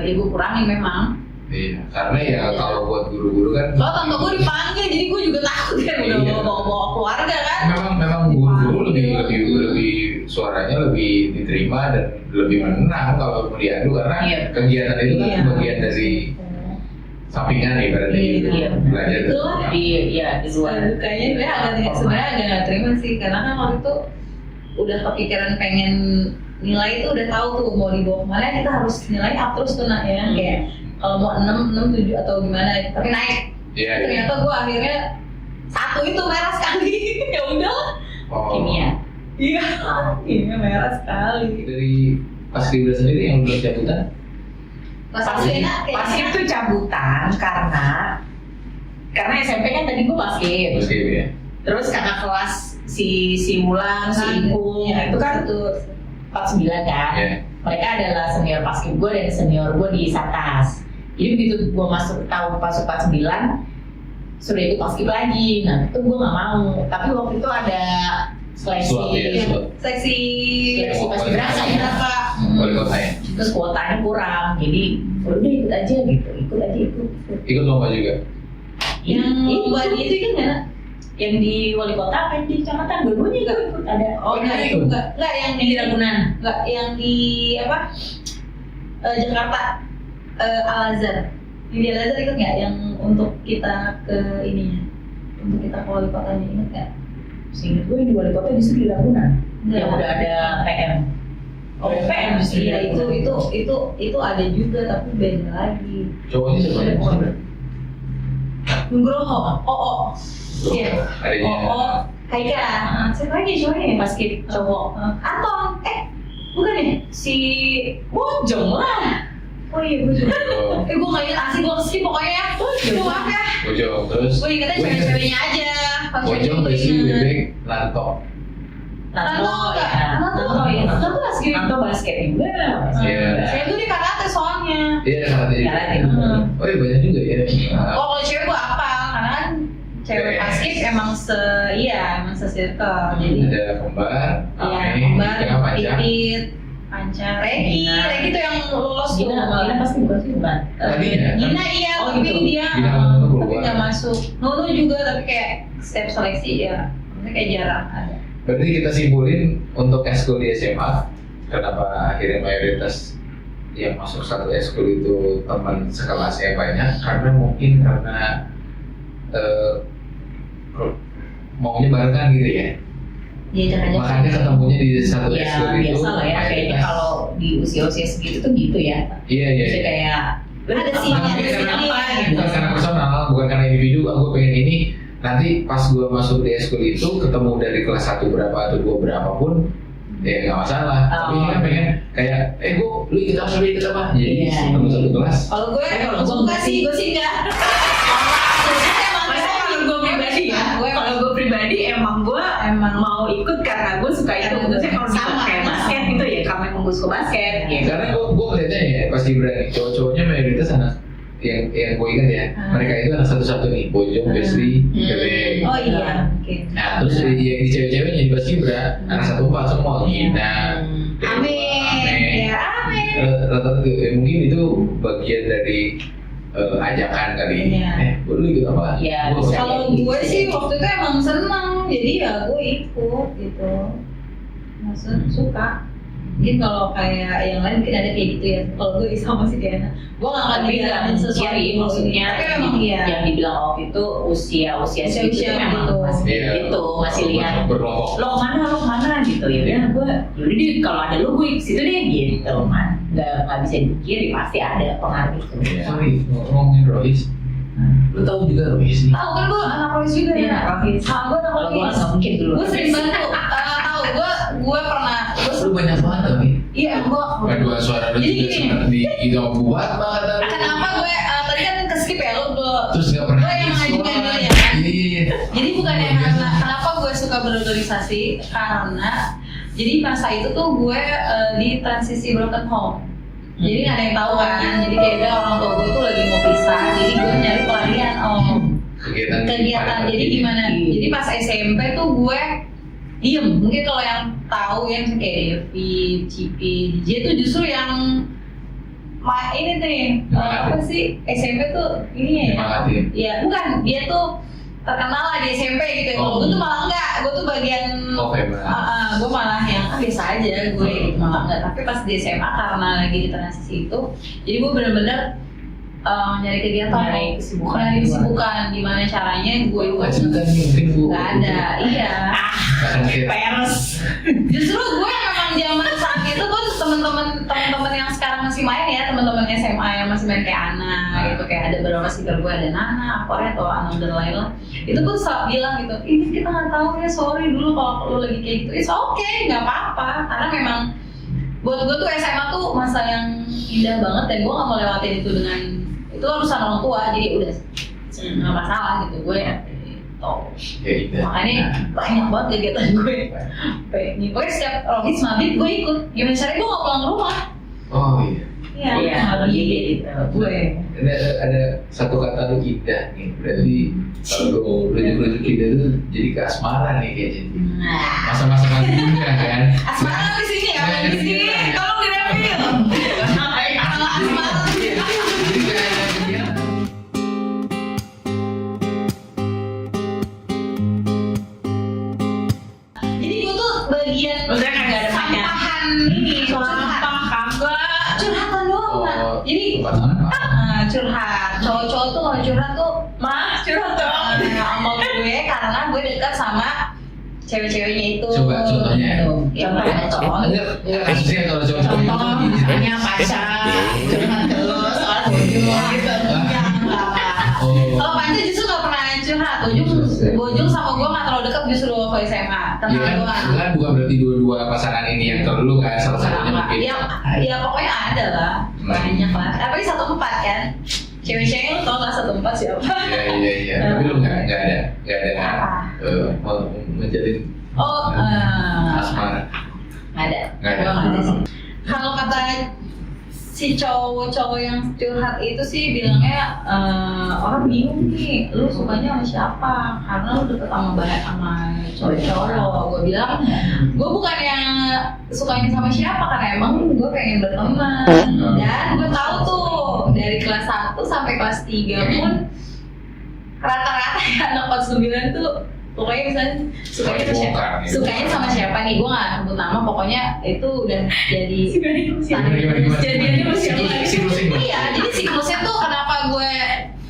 ya gue kurangin memang.
Iya, karena ya kalau buat guru-guru kan.
Kalau tante gue dipanggil, jadi gue juga takut kan udah bawa keluarga kan.
Memang guru-guru lebih suaranya lebih diterima dan lebih menang kalau mau diadu, karena kegiatan itu kan bagian dari sampingan ya berarti belajar.
Itulah
di luar.
Dukanya sebenarnya agak nggak terima sih, karena kan waktu itu udah kepikiran pengen nilai itu, udah tahu tuh mau dibawa kemana, kita harus nilai up terus tuh ya. Kayak kalau mau 6, 7 atau gimana, tapi naik. Ternyata gue akhirnya 1 itu merah sekali. Ya udah.
Kimia.
Iya, kimia merah sekali.
Dari pas Libra sendiri yang belum cabutan?
Pas itu cabutan karena SMP kan tadi gue basket.
Basket ya.
Terus kakak kelas si Mulan, si Ipung, itu kan tuh 49 kan. Mereka adalah senior basket gue dan senior gue di Satas. Jadi begitu gue masuk 49 sudah ikut basket lagi. Nah itu gue nggak mau. Tapi waktu itu ada seleksi paskibraka ya.
Wali kota ya.
Terus kuotanya kurang, jadi udah ikut aja gitu,
Ikut lomba juga.
Yang lomba itu kan nggak?
Yang di wali kota apa yang di kecamatan, dua-duanya ikut ada.
Enggak yang
di Ragunan.
Enggak yang di apa? Jakarta, Al-Azhar. Di Al-Azhar ikut nggak yang untuk kita ke ininya? Untuk kita ke wali kotanya, ingat nggak?
Seingat gue di wali kota justru di Ragunan. Yang udah ada PM. PM justru.
Iya itu ada juga, tapi beda lagi.
Cowoknya siapa?
Nugroho. Iya. Haika. Siapa lagi cowoknya?
Basket cowok.
Anton. Bukan ya? Si
Bojong lah. Oh iya gue juga.
Gue nggak inget asli, gue skip pokoknya ya. Gue maaf ya.
Bojong, terus
Gue ingetnya cewek-ceweknya aja.
Bojong, Besi, Bebek, Nanto.
Nanto ya.
Nanto basket.
Nanto basket juga.
Iya.
Saya tuh di karate soalnya.
Iya, karate juga.
Karate.
Oh iya, banyak juga ya.
Kalau cewek gue apa? Karena kan cewek basket emang emang se-circle. Jadi
Ada Kembar,
iya,
Ame,
Kembar,
Tika, Panca.
Pipit, Panca, Regi tuh yang lulus tuh.
Gina pasti bukan sih bukan.
Tadinya kan?
Gina iya,
Oh,
tapi
gitu.
dia
Gina keluar.
tapi nggak masuk. Nunu juga tapi kayak step seleksi ya, maksudnya kayak jarang ada.
Berarti kita simpulin untuk eskul di SMA, kenapa akhirnya mayoritas yang masuk satu eskul itu teman sekelasnya banyak, karena maunya barengan gitu ya.
Iya jangan-jangan.
Makanya ketemunya di satu
Ya
eskul itu.
biasa lah ya kayaknya kalau di usia-usia segitu tuh gitu ya.
Iya.
Bisa kayak
Ada sih,
Tapi
ada sih.
kenapa gitu.
bukan karena personal, bukan karena individu, aku pengen ini. Nanti pas gue masuk di eskul itu ketemu dari kelas 1 berapa atau 2 berapa pun ya nggak masalah. Tapi ini kan pengen kayak lu ikut apa? Jadi
Iya.
ketemu satu kelas.
Kalau gue
Kalau
gue
gue
enggak sih, gue sih enggak.
Maksudnya kalau gue pribadi ya, kalau gue pribadi emang mau ikut karena gue suka itu. Maksudnya kalau
Sama.
kayak basket gitu ya, karena emang gue suka basket gitu.
Karena gue ngeliatnya ya pas di berani cowok-cowoknya mayoritas anak yang gue ingat ya, mereka itu anak satu-satu nih, Bojong, Besri, Bebek.
Oh iya, oke.
Nah terus di cewek-ceweknya di Paskibra anak 1-4 semua, Gina,
Amin. Ya, amin.
rata-rata mungkin itu bagian dari ajakan kali.
Iya.
Lu ikut apa?
Iya,
Gua
bisa.
Kalau gue sih waktu itu emang seneng, jadi ya gue ikut gitu. Maksud suka. Mungkin kalau kayak yang lain mungkin ada kayak gitu ya. Kalau gue sama si Diana, gue gak akan
Tapi
dijalanin sesuatu.
maksudnya
Tapi memang iya.
yang dibilang Op itu usia segitu
Usia-usia
memang
gitu.
masih
Iya.
gitu, masih lihat
berkelompok.
lo kemana gitu ya udah gue yaudah deh kalau ada lo gue ke situ deh gitu kan nggak bisa dipikiri pasti ada pengaruh gitu.
Sorry, ngomongin Rohis. Lu tahu juga Rohis nih?
Tahu kan gue anak Rohis juga
Iya,
ya.
Rohis.
Gue anak
Kalau gue
Rohis.
nggak mungkin dulu.
Gue sering bantu. Tahu gue pernah.
Lu banyak banget tapi.
Iya gue.
Paduan suara lu
Jadi
juga
gini.
seperti itu buat banget.
Kenapa gue tadi kan keskip ya lo
Terus nggak pernah
gue yang
di
ngajukan
sekolah.
dulu ya kan?
Iya.
Jadi bukan yang karena kenapa gue suka berorganisasi karena jadi masa itu tuh gue di transisi broken home. Jadi nggak ada yang tahu kan. Jadi kayak ada orang tua gue tuh lagi mau pisah. Jadi gue nyari pelarian kegiatan. Jadi gimana? Jadi pas SMP tuh gue diem. Mungkin kalau yang tahu yang kayak Devi, Cipi, DJ tuh justru yang ini nih apa sih SMP tuh ini ya? Iya, bukan dia tuh terkenal lah di SMP gitu. Kalau gue tuh malah enggak, gue tuh bagian gue malah yang biasa aja gue malah enggak. Tapi pas di SMA karena lagi di transisi itu, jadi gue bener-bener nyari kegiatan,
nyari kesibukan
gimana caranya gue
mungkin gue
nggak ada, iya.
Pers.
Justru gue memang zaman saat itu pun teman-teman yang sekarang masih main ya, teman-teman SMA yang masih main kayak Ana gitu, kayak ada beberapa stiker gue, ada Nana, Aquaria atau Ana dan lain-lain. Itu pun selalu bilang gitu, ini kita nggak tahu ya, sorry dulu kalau lo lagi kayak gitu, it's okay, nggak apa-apa, karena memang buat gue tuh SMA tuh masa yang indah banget dan gue nggak mau lewatin itu dengan itu urusan orang tua, jadi udah nggak masalah gitu gue ya. Makanya banyak banget kegiatan gue. Pokoknya setiap Rohis mabit gue ikut. Gimana caranya gue nggak pulang ke rumah?
Oh iya.
Iya.
Gitu.
Gue.
Ada satu kata lu indah nih. Berarti kalau rujuk indah itu jadi ke asmara nih kayaknya. Masa-masa masih muda kan.
Asmara di sini ya, di sini. Tolong direview. Kalau asmara.
Jadi kayak dia.
Jadi gue tuh bagian
Maksudnya kagak ada banyak.
sampahan ini.
Sampah kagak.
Curhatan doang nggak? Jadi curhat. Cowok-cowok tuh kalau curhat tuh
Curhat dong.
sama gue karena gue dekat sama cewek-ceweknya itu.
Coba contohnya.
Contohnya
Enggak, maksudnya kalau cowok-cowok itu gitu.
Hanya pacar. Curhat terus soal bojong gitu.
Kalau Panca justru gak pernah curhat. Bojong sama gue gak terlalu dekat justru waktu SMA.
Iya
Kenal
kan,
doang.
kan bukan berarti dua-dua dua pasangan ini yang dulu kan salah satunya mungkin.
Ya pokoknya ada lah, banyak lah. Apalagi 1/4 kan. Cewek-ceweknya lu tau lah 1/4 siapa?
Iya. Tapi lu nggak ada mau menjalin asmara.
Nggak ada.
Nggak ada.
Gua nggak ada sih. Kalau kata si cowok yang curhat itu sih bilangnya orang bingung nih, lu sukanya sama siapa? Karena lu deket sama banyak sama cowok-cowok. Gue bilang, gue bukan yang sukanya sama siapa karena emang gue pengen berteman. Dan gue tahu tuh dari kelas 1 sampai kelas 3 pun rata-rata anak 49 tuh pokoknya misalnya sukanya sama siapa nih, gue nggak sebut nama, pokoknya itu udah jadi
Jadiannya masih siapa lagi?
iya, jadi siklusnya tuh kenapa gue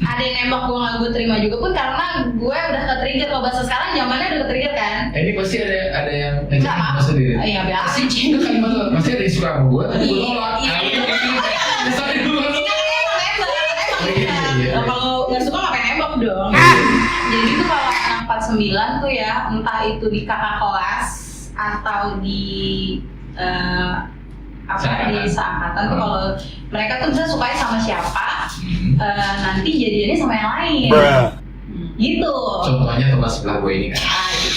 ada yang nembak gue nggak gue terima juga pun karena gue udah ke-trigger. Kalau bahasa sekarang zamannya udah ke-trigger kan.
Ini pasti ada yang
Nggak apa
sendiri.
iya biasa
Itu kan pasti ada yang suka sama gue, tapi gue nolak.
Iya.
Sorry dulu.
Nah, kalau nggak suka ngapain nembak dong. Jadi tuh kalau anak 49 tuh ya, entah itu di kakak kelas atau di di seangkatan tuh, kalau mereka tuh bisa sukanya sama siapa, nanti jadiannya sama yang lain. Gitu.
Contohnya teman sebelah gue ini kan.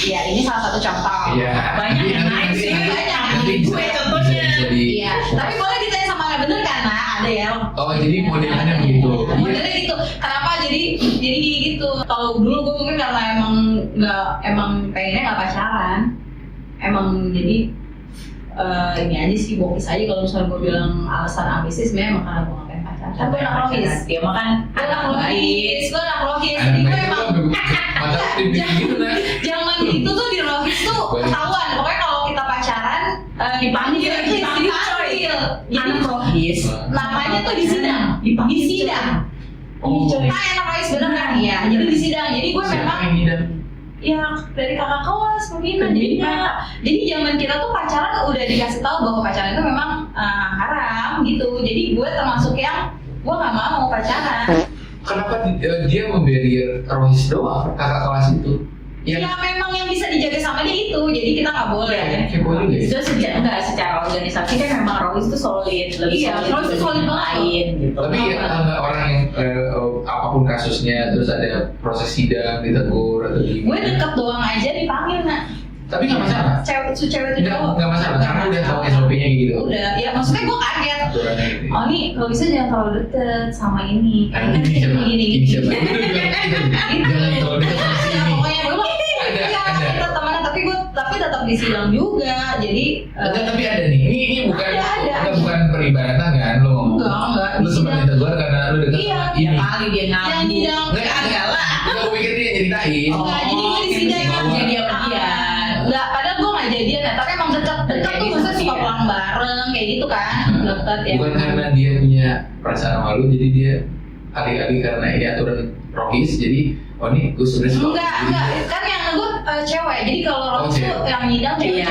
Iya, ini salah satu contoh.
Iya.
Banyak yang lain sih, banyak. Gue contohnya.
Iya, tapi boleh ditanya sama nggak bener kan? Nah, ada ya.
Oh, jadi modelnya begitu.
Modelnya gitu. Kenapa jadi gitu? Kalau dulu gue mungkin karena emang pengennya nggak pacaran. Emang jadi ini aja sih, bokis aja. Kalau misalnya gue bilang alasan ambisi sebenarnya karena gue nggak pengen pacaran. Kan gue anak logis.
Dia makan anak baik.
Gue anak logis. Jadi gue emang jangan itu tuh di logis tuh ketahuan. Pokoknya kalau kita pacaran dipanggil.
Anak logis.
Namanya tuh di sidang. Di sidang.
Oh.
Anak logis bener kan? Iya. Jadi di sidang. Jadi gue memang ya dari kakak kelas mungkin jadi zaman kita tuh pacaran udah dikasih tahu bahwa pacaran itu memang haram gitu. Jadi gue termasuk yang gue nggak mau pacaran.
Kenapa dia memberi rohis doang kakak kelas itu?
Ya memang yang bisa dijaga sama dia itu, jadi kita nggak boleh.
Kepo juga ya?
Itu secara organisasi kan memang Rohis itu solid, lebih
Iya,
solid
Rohis itu solid banget.
lain gitu.
Tapi orang yang apapun kasusnya terus ada proses sidang ditegur atau
Gue
gimana?
deket doang aja dipanggil nak.
Tapi nggak masalah.
Cewek itu cowok.
Nggak masalah karena udah tahu SOP-nya gitu.
Udah, ya maksudnya gue kaget.
Aturannya gitu.
Oh nih kalau bisa jangan terlalu deket sama ini.
Nah, ini siapa? Ini siapa? Udah bilang gitu. Jangan terlalu dekat sama si
Ya,
ini.
pokoknya gue kita temenan tapi tetap di sidang juga. Jadi
Tapi ada nih. Ini bukan bukan peribaratan kan lo ngomong.
Enggak.
Lu sempat ditegur karena lu dekat
Iya.
sama ini.
Kali dia
yang
ngaku.
sidang
Nggak ada lah. Gue pikir dia nyeritain.
Enggak, jadi gue di sidang
Jadi apa dia?
Enggak, padahal gue nggak jadian ya, tapi emang dekat tuh maksudnya suka pulang bareng kayak gitu kan, dekat ya.
Bukan karena dia punya perasaan sama lu, jadi dia alih-alih karena ini aturan rohis, jadi oh nih gue sebenarnya suka.
Enggak, kan yang gue cewek, jadi kalau rohis tuh yang nyidang cewek,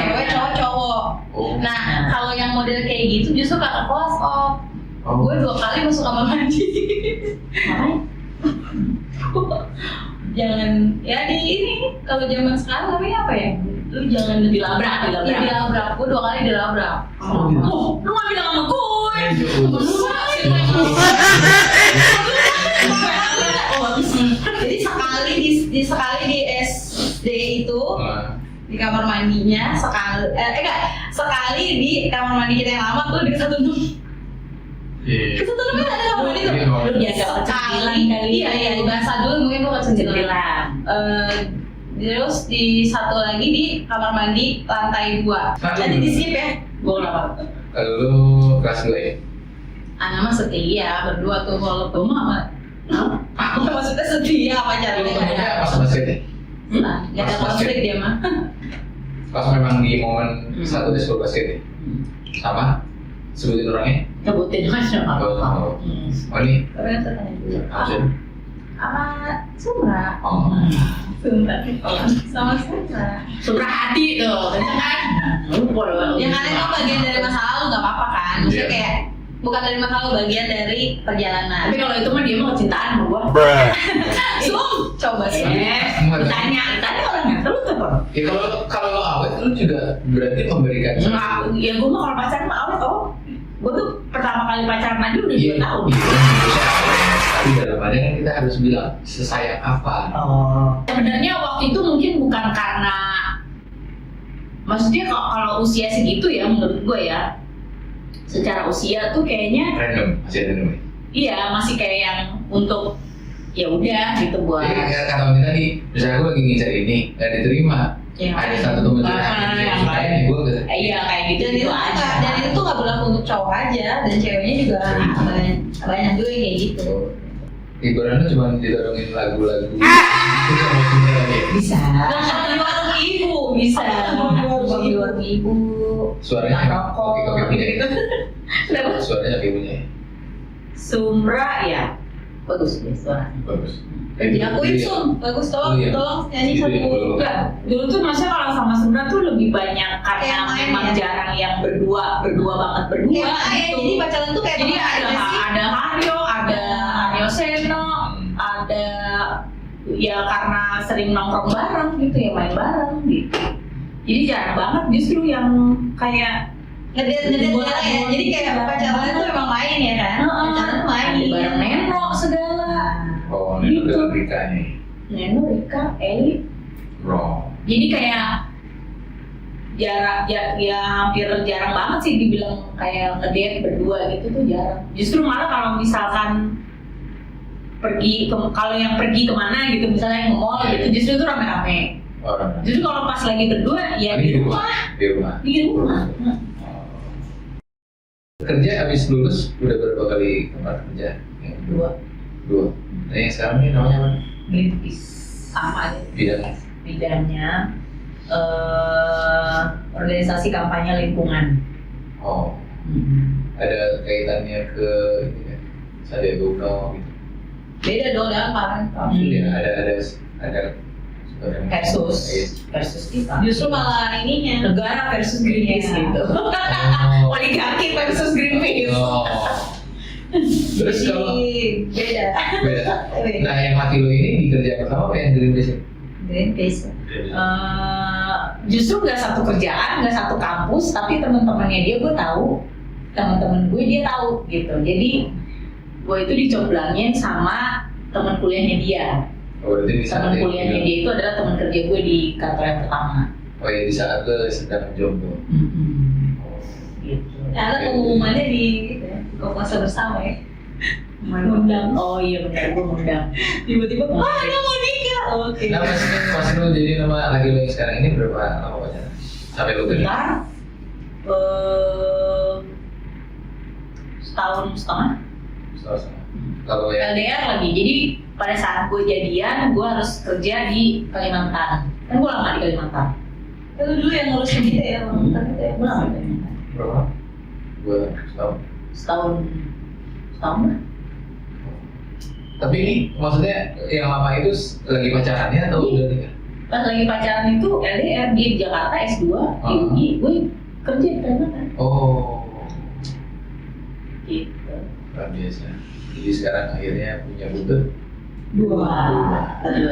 cowok.
Oh.
Nah, kalau yang model kayak gitu justru kakak kelas gue 2 kali masuk kamar mandi. Ngapain? Jangan ya di ini kalau zaman sekarang namanya apa ya? Lu jangan
Dilabrak.
Gue 2 kali dilabrak.
Oh, gitu.
Lu nggak bilang sama gue.
Jadi sekali di SD itu di kamar mandinya sekali di kamar mandi kita yang lama tuh di satu room. Kita tuh namanya ada kamar mandi tuh.
Lu biasa kecentilan kali.
Iya bahasa dulu mungkin gue kecentilan. Terus di satu lagi di kamar mandi lantai 2. Jadi di skip ya.
Gue kenapa?
Lu kelas 2 ya?
Anak mah setia berdua tuh walaupun mama. Maksudnya setia pacarnya.
Ketemunya pas basket ya?
Nah, nggak ada konflik dia mah.
Pas memang di momen satu di sekolah basket ya? Sama? Sebutin orangnya?
Sebutin aja nggak apa-apa.
Oh ini?
Tapi yang saya tanya dulu.
Absen?
Sama Sumra.
Oh.
Sumra. Sama Sumra.
Surah hati tuh, kan? Lu boleh.
Yang aneh tuh bagian dari masa lalu nggak apa-apa kan. Maksudnya kayak bukan dari masa lalu, bagian dari perjalanan.
Tapi kalau itu mah dia mau kecintaan sama gua.
Coba sih.
Ditanya orangnya, lu tuh apa?
Ya kalau lo awet lu juga berarti memberikan.
Enggak, ya gua mah kalau pacaran mah awet oh. Gua tuh pertama kali pacaran aja udah 2 tahun.
Tapi dalam artian kan kita harus bilang sesayang apa.
Sebenarnya waktu itu mungkin bukan karena, maksudnya kalau usia segitu ya menurut gue ya, secara usia tuh kayaknya
Masih random.
iya masih kayak yang untuk ya udah gitu buat.
Jadi kayak kata wanita tadi, misalnya gue lagi ngincar ini nggak diterima,
Ya,
ada satu temen
yang
lain gue
iya kayak gitu
Dan
gitu
itu
aja.
dan itu tuh nggak berlaku untuk cowok aja, dan ceweknya juga banyak juga yang kayak gitu.
hiburannya cuma didorongin lagu-lagu itu sama sinetron ya.
Bisa.
Nongkrong di warung ibu
Bisa.
Nongkrong di warung ibu.
Suaranya
rokok
oke
gitu. Kenapa?
Suaranya kayak punya
Sumra ya bagus deh suaranya.
bagus.
Diakuin Sum, bagus tolong,
Oh, iya.
tolong nyanyi
Itu
satu.
yang belum.
Enggak, dulu tuh maksudnya kalau sama Sumra tuh lebih banyak karena
Kayak main
memang
ya?
jarang yang berdua banget berdua
Kayak ya,
gitu.
jadi pacaran tuh kayak
Jadi
teman
ada
aja sih.
Haryo, ada Aryo Seno, ada ya karena sering nongkrong bareng gitu ya main bareng gitu. Jadi jarang banget justru yang kayak
Ngedate jarang ya. Jadi kayak pacaran tuh emang main ya kan? Pacaran tuh main.
ada bareng Neno segala.
Oh, ini
Gitu.
udah Rika nih.
Neno, Rika, Eli.
Bro.
Jadi kayak ya hampir jarang banget sih dibilang kayak ngedate berdua gitu tuh jarang. Justru malah kalau misalkan kalau yang pergi kemana gitu misalnya yang ke mall gitu justru itu rame-rame.
Orang.
Justru kalau pas lagi berdua ya
Di
di
rumah.
rumah.
Di rumah.
Di rumah.
Kerja habis lulus udah berapa kali tempat kerja? Dua. Nah yang sekarang ini namanya apa?
Greenpeace sama aja.
Bidangnya.
Bidangnya organisasi kampanye lingkungan.
Oh, ada kaitannya ke ini kan? Sandiaga Uno gitu.
Beda dong dengan kemarin.
Ya, ada
Versus kita.
Justru malah ininya.
Negara versus Greenpeace
Iya.
gitu.
Oh.
Oligarki versus Greenpeace.
Oh. Terus kalau
beda.
beda. Nah yang laki lo ini di kerja pertama apa yang Greenpeace?
Greenpeace.
Justru nggak satu kerjaan, nggak satu kampus, tapi teman-temannya dia gue tahu, teman-teman gue dia tahu gitu. Jadi gue itu dicomblangin sama teman kuliahnya dia.
Oh, berarti di saat
Teman kuliahnya dia itu adalah teman kerja gue di kantor yang pertama.
Oh ya di saat lo sedang jomblo.
Gitu.
Karena pengumumannya di gitu ya, buka puasa bersama ya.
Ngundang. Oh iya benar gue ngundang.
Tiba-tiba, wah dia mau nikah. Oke.
Nah pas lo jadi nama laki lo yang sekarang ini berapa lama pacaran? Sampai lo kerja?
Bentar. Setahun setengah.
Selesai. Kalau yang
LDR lagi. Jadi pada saat gue jadian, gue harus kerja di Kalimantan. Kan gue lama di Kalimantan.
Itu dulu yang ngurusin kita ya, mantan itu ya.
Gue lama di Kalimantan.
berapa? Gue setahun.
Setahun lah.
Tapi ini maksudnya yang lama itu lagi pacarannya atau
Iya.
udah nikah?
Pas lagi pacaran itu LDR, dia di Jakarta S2, di UI, gue kerja di Kalimantan.
Oh,
Gitu.
luar biasa. Jadi sekarang akhirnya punya buntut.
Dua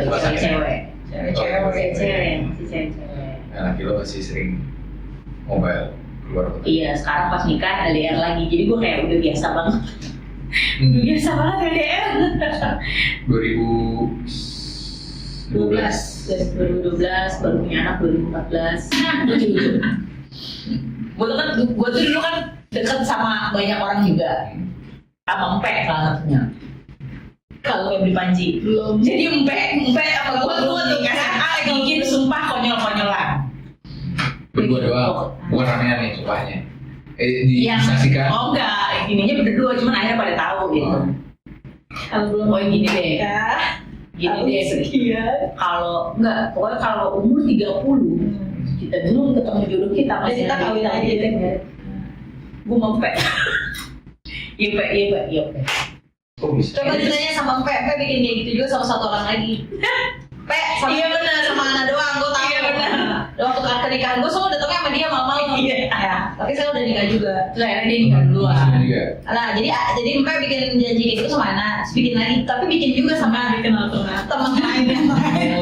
Pasangan.
cewek.
Cewek-cewek.
Masih cewek.
Nah, laki lo masih sering mobile keluar kota.
Iya, sekarang pas nikah LDR lagi. Jadi gue kayak udah biasa banget. Udah biasa banget LDR.
2012.
Dari 2012 baru punya anak 2014. Nah, lucu. Gue tuh dulu kan deket sama banyak orang juga. Sama Empe salah satunya. Kalau Febri Panji belum. Jadi Empe sama gue tuh SMA bikin sumpah konyol-konyolan.
Berdua doang, bukan ramean nih sumpahnya. Disaksikan.
Oh enggak, ininya berdua cuman akhirnya pada tahu gitu.
Kalau belum
Oh gini deh.
nikah,
Gini deh.
sekian.
Kalau enggak, pokoknya kalau umur 30 kita belum ketemu jodoh kita
Jadi kita kawin aja.
Gue mau Pe. Iya Pe.
Kok bisa?
Coba ditanya sama Mpe bikin kayak gitu juga sama satu orang lagi. Pe, sama
Iya, benar.
sama Ana doang, gue tahu.
Iya, benar.
Waktu pernikahan gue selalu datangnya sama dia malam-malam.
Iya.
Ya. tapi saya udah nikah juga.
Terus akhirnya dia nikah duluan.
Maksudnya juga.
Nah, jadi Mpe bikin janji kayak gitu sama Ana, terus bikin lagi, tapi bikin juga sama teman lain yang lain.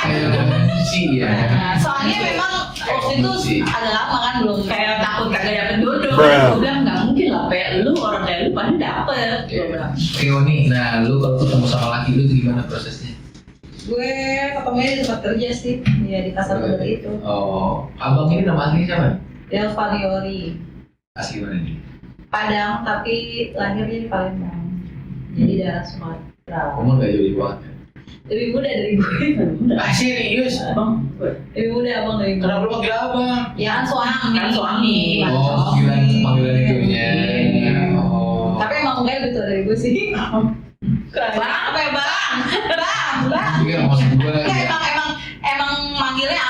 Kayak musik ya.
Nah, soalnya memang waktu itu agak lama kan belum
Kayak takut kagak dapet jodoh.
Bruh.
Gue bilang nggak mungkin lah, Pe. Lu orang kayak lu pasti dapet. Gue bilang.
Nih, nah lu kalau ketemu sama laki lu itu gimana prosesnya?
gue ketemunya di tempat kerja sih, ya di kasar kerja itu.
Oh, abang ini nama aslinya siapa?
Del Valiori,
Asli mana nih?
Padang tapi lahirnya di Palembang, jadi daerah Sumatera.
Kamu nggak jauh banget ya?
Lebih muda dari gue.
Ah serius?
Abang,
Lebih muda abang dari gue.
Kenapa lu panggil abang?
Ya kan suami.
Kan suami.
Oh, panggilan itunya. Oh.
Tapi emang mungkin lebih tua dari gue sih. Bang, apa ya bang? Bang.
Juga maksud gue
Enggak,
ya.
emang manggilnya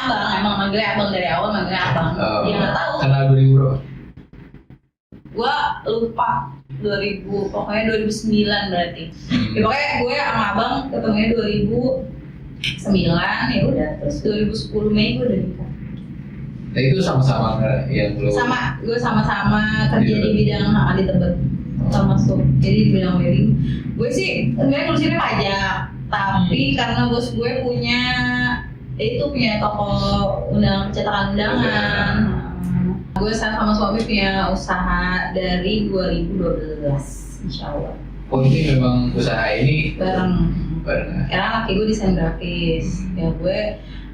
abang dari awal manggilnya abang.
Oh,
Ya nggak tahu.
Kenal 2000 bro?
Gue lupa 2000, pokoknya 2009 berarti. Ya, pokoknya gue sama abang ketemunya 2009 ya udah, terus 2010 Mei gue udah nikah.
Nah itu sama-sama yang lu.
Gue sama-sama kerja di bidang di Tebet termasuk, jadi di bidang wedding. Gue sih sebenarnya ngurusinnya pajak, tapi karena bos gue punya toko cetakan undangan. Gue sama suami punya usaha dari 2012, insya Allah.
Oh ini memang usaha ini
Bareng.
bareng.
Karena laki gue desain grafis, ya gue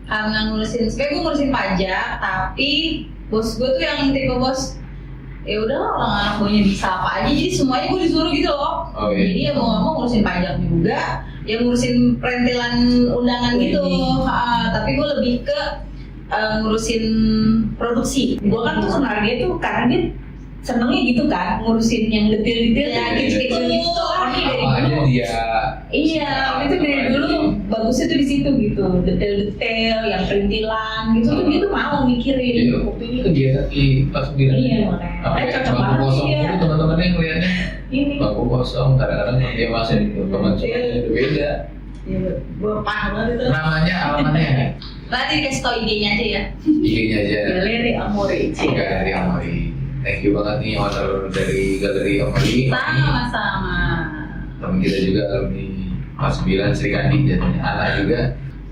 karena sebenarnya gue ngurusin pajak, tapi bos gue tuh yang tipe bos ya udah orang anak gue bisa apa aja, jadi semuanya gue disuruh gitu loh.
Oh, iya.
Jadi ya mau nggak mau ngurusin pajak juga, ya ngurusin perintilan undangan gitu. Tapi gue lebih ke ngurusin produksi.
gue kan tuh kenal dia tuh karena dia senengnya gitu kan, ngurusin yang detail-detail
Ya,
gitu gitu. Orangnya dari
Apa aja
dulu.
dia?
Iya, itu dari dulu bagusnya tuh di situ gitu, detail-detail, yang perintilan gitu tuh dia tuh mau mikirin.
Iya,
Kopinya.
itu dia tadi pas bilang.
Iya makanya.
Apa ya?
Cocok
Bangku
banget
kosong
dia.
itu teman-temannya ngeliatnya
Ini.
bangku kosong kadang-kadang dia masih itu teman semuanya itu beda.
Ya, gue paham banget itu.
Namanya alamatnya
Nanti dikasih tau ID-nya aja ya.
IG-nya aja.
Galeri Amore.
Galeri Amori. Thank you banget nih owner dari Galeri Amori.
Sama-sama.
Teman kita juga alumni kelas 9 Sri Kandi jadinya. Anak juga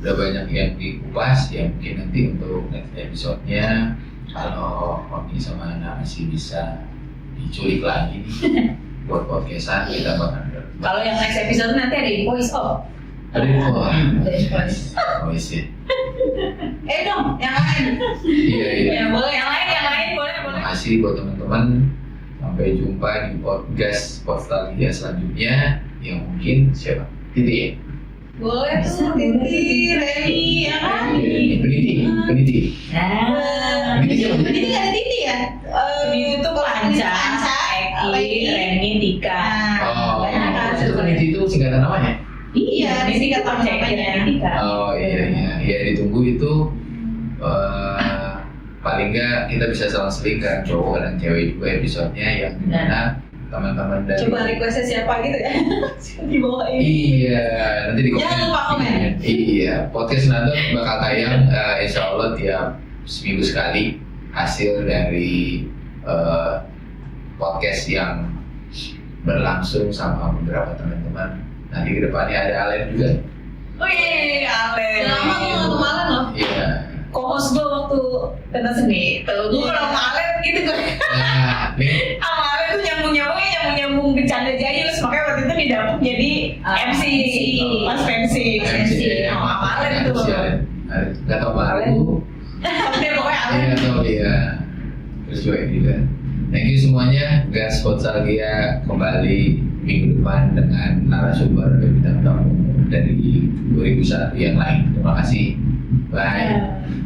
udah banyak yang dikupas ya, mungkin nanti untuk next episode-nya kalau Oni sama Ana masih bisa diculik lagi nih buat podcastan kita bakal
Kalau yang next episode nanti ada voice off.
ada info. Oh iya.
Dong, yang lain.
Iya iya.
Ya boleh, yang lain boleh.
Terima kasih buat teman-teman. Sampai jumpa di podcast Postalgia selanjutnya yang mungkin siapa? Titi ya?
Boleh tuh, Titi, Reni, ya kan?
Peniti.
Nah,
Peniti siapa?
Titi nggak ada Titi ya?
ini tuh Panca, Eki, Reni, Tika.
Oh,
banyak kan.
itu Peniti itu singkatan namanya?
Iya,
ini
Tika
kita Panca, Eki,
namanya.
Reni, Tika.
Oh iya. Ya ditunggu itu paling nggak kita bisa selang-seling kan cowok dan cewek juga episodenya yang dimana teman-teman dari
Coba requestnya siapa gitu ya? Di bawah ini.
Iya, nanti di komen.
Jangan lupa komen.
Iya, podcast Nando bakal tayang insya Allah tiap seminggu sekali hasil dari podcast yang berlangsung sama beberapa teman-teman. Nanti kedepannya ada Alen juga.
Wih, Ale.
Lama gue nggak kemarin loh.
Iya.
Co-host gue waktu pentas seni. Tuh, gue kalau sama Ale gitu gue.
Nah, nih
Sama Ale tuh nyambung bercanda jayus. Makanya waktu itu didapuk jadi MC. Pas pensi.
MC
Oh, sama Ale tuh.
Gak tau malu.
Tapi pokoknya Ale.
Iya tau dia. Terus juga. Thank you semuanya. Gas Potsalgia kembali minggu depan dengan narasumber dan bintang tamu dari 2001 yang lain. Terima kasih. Bye.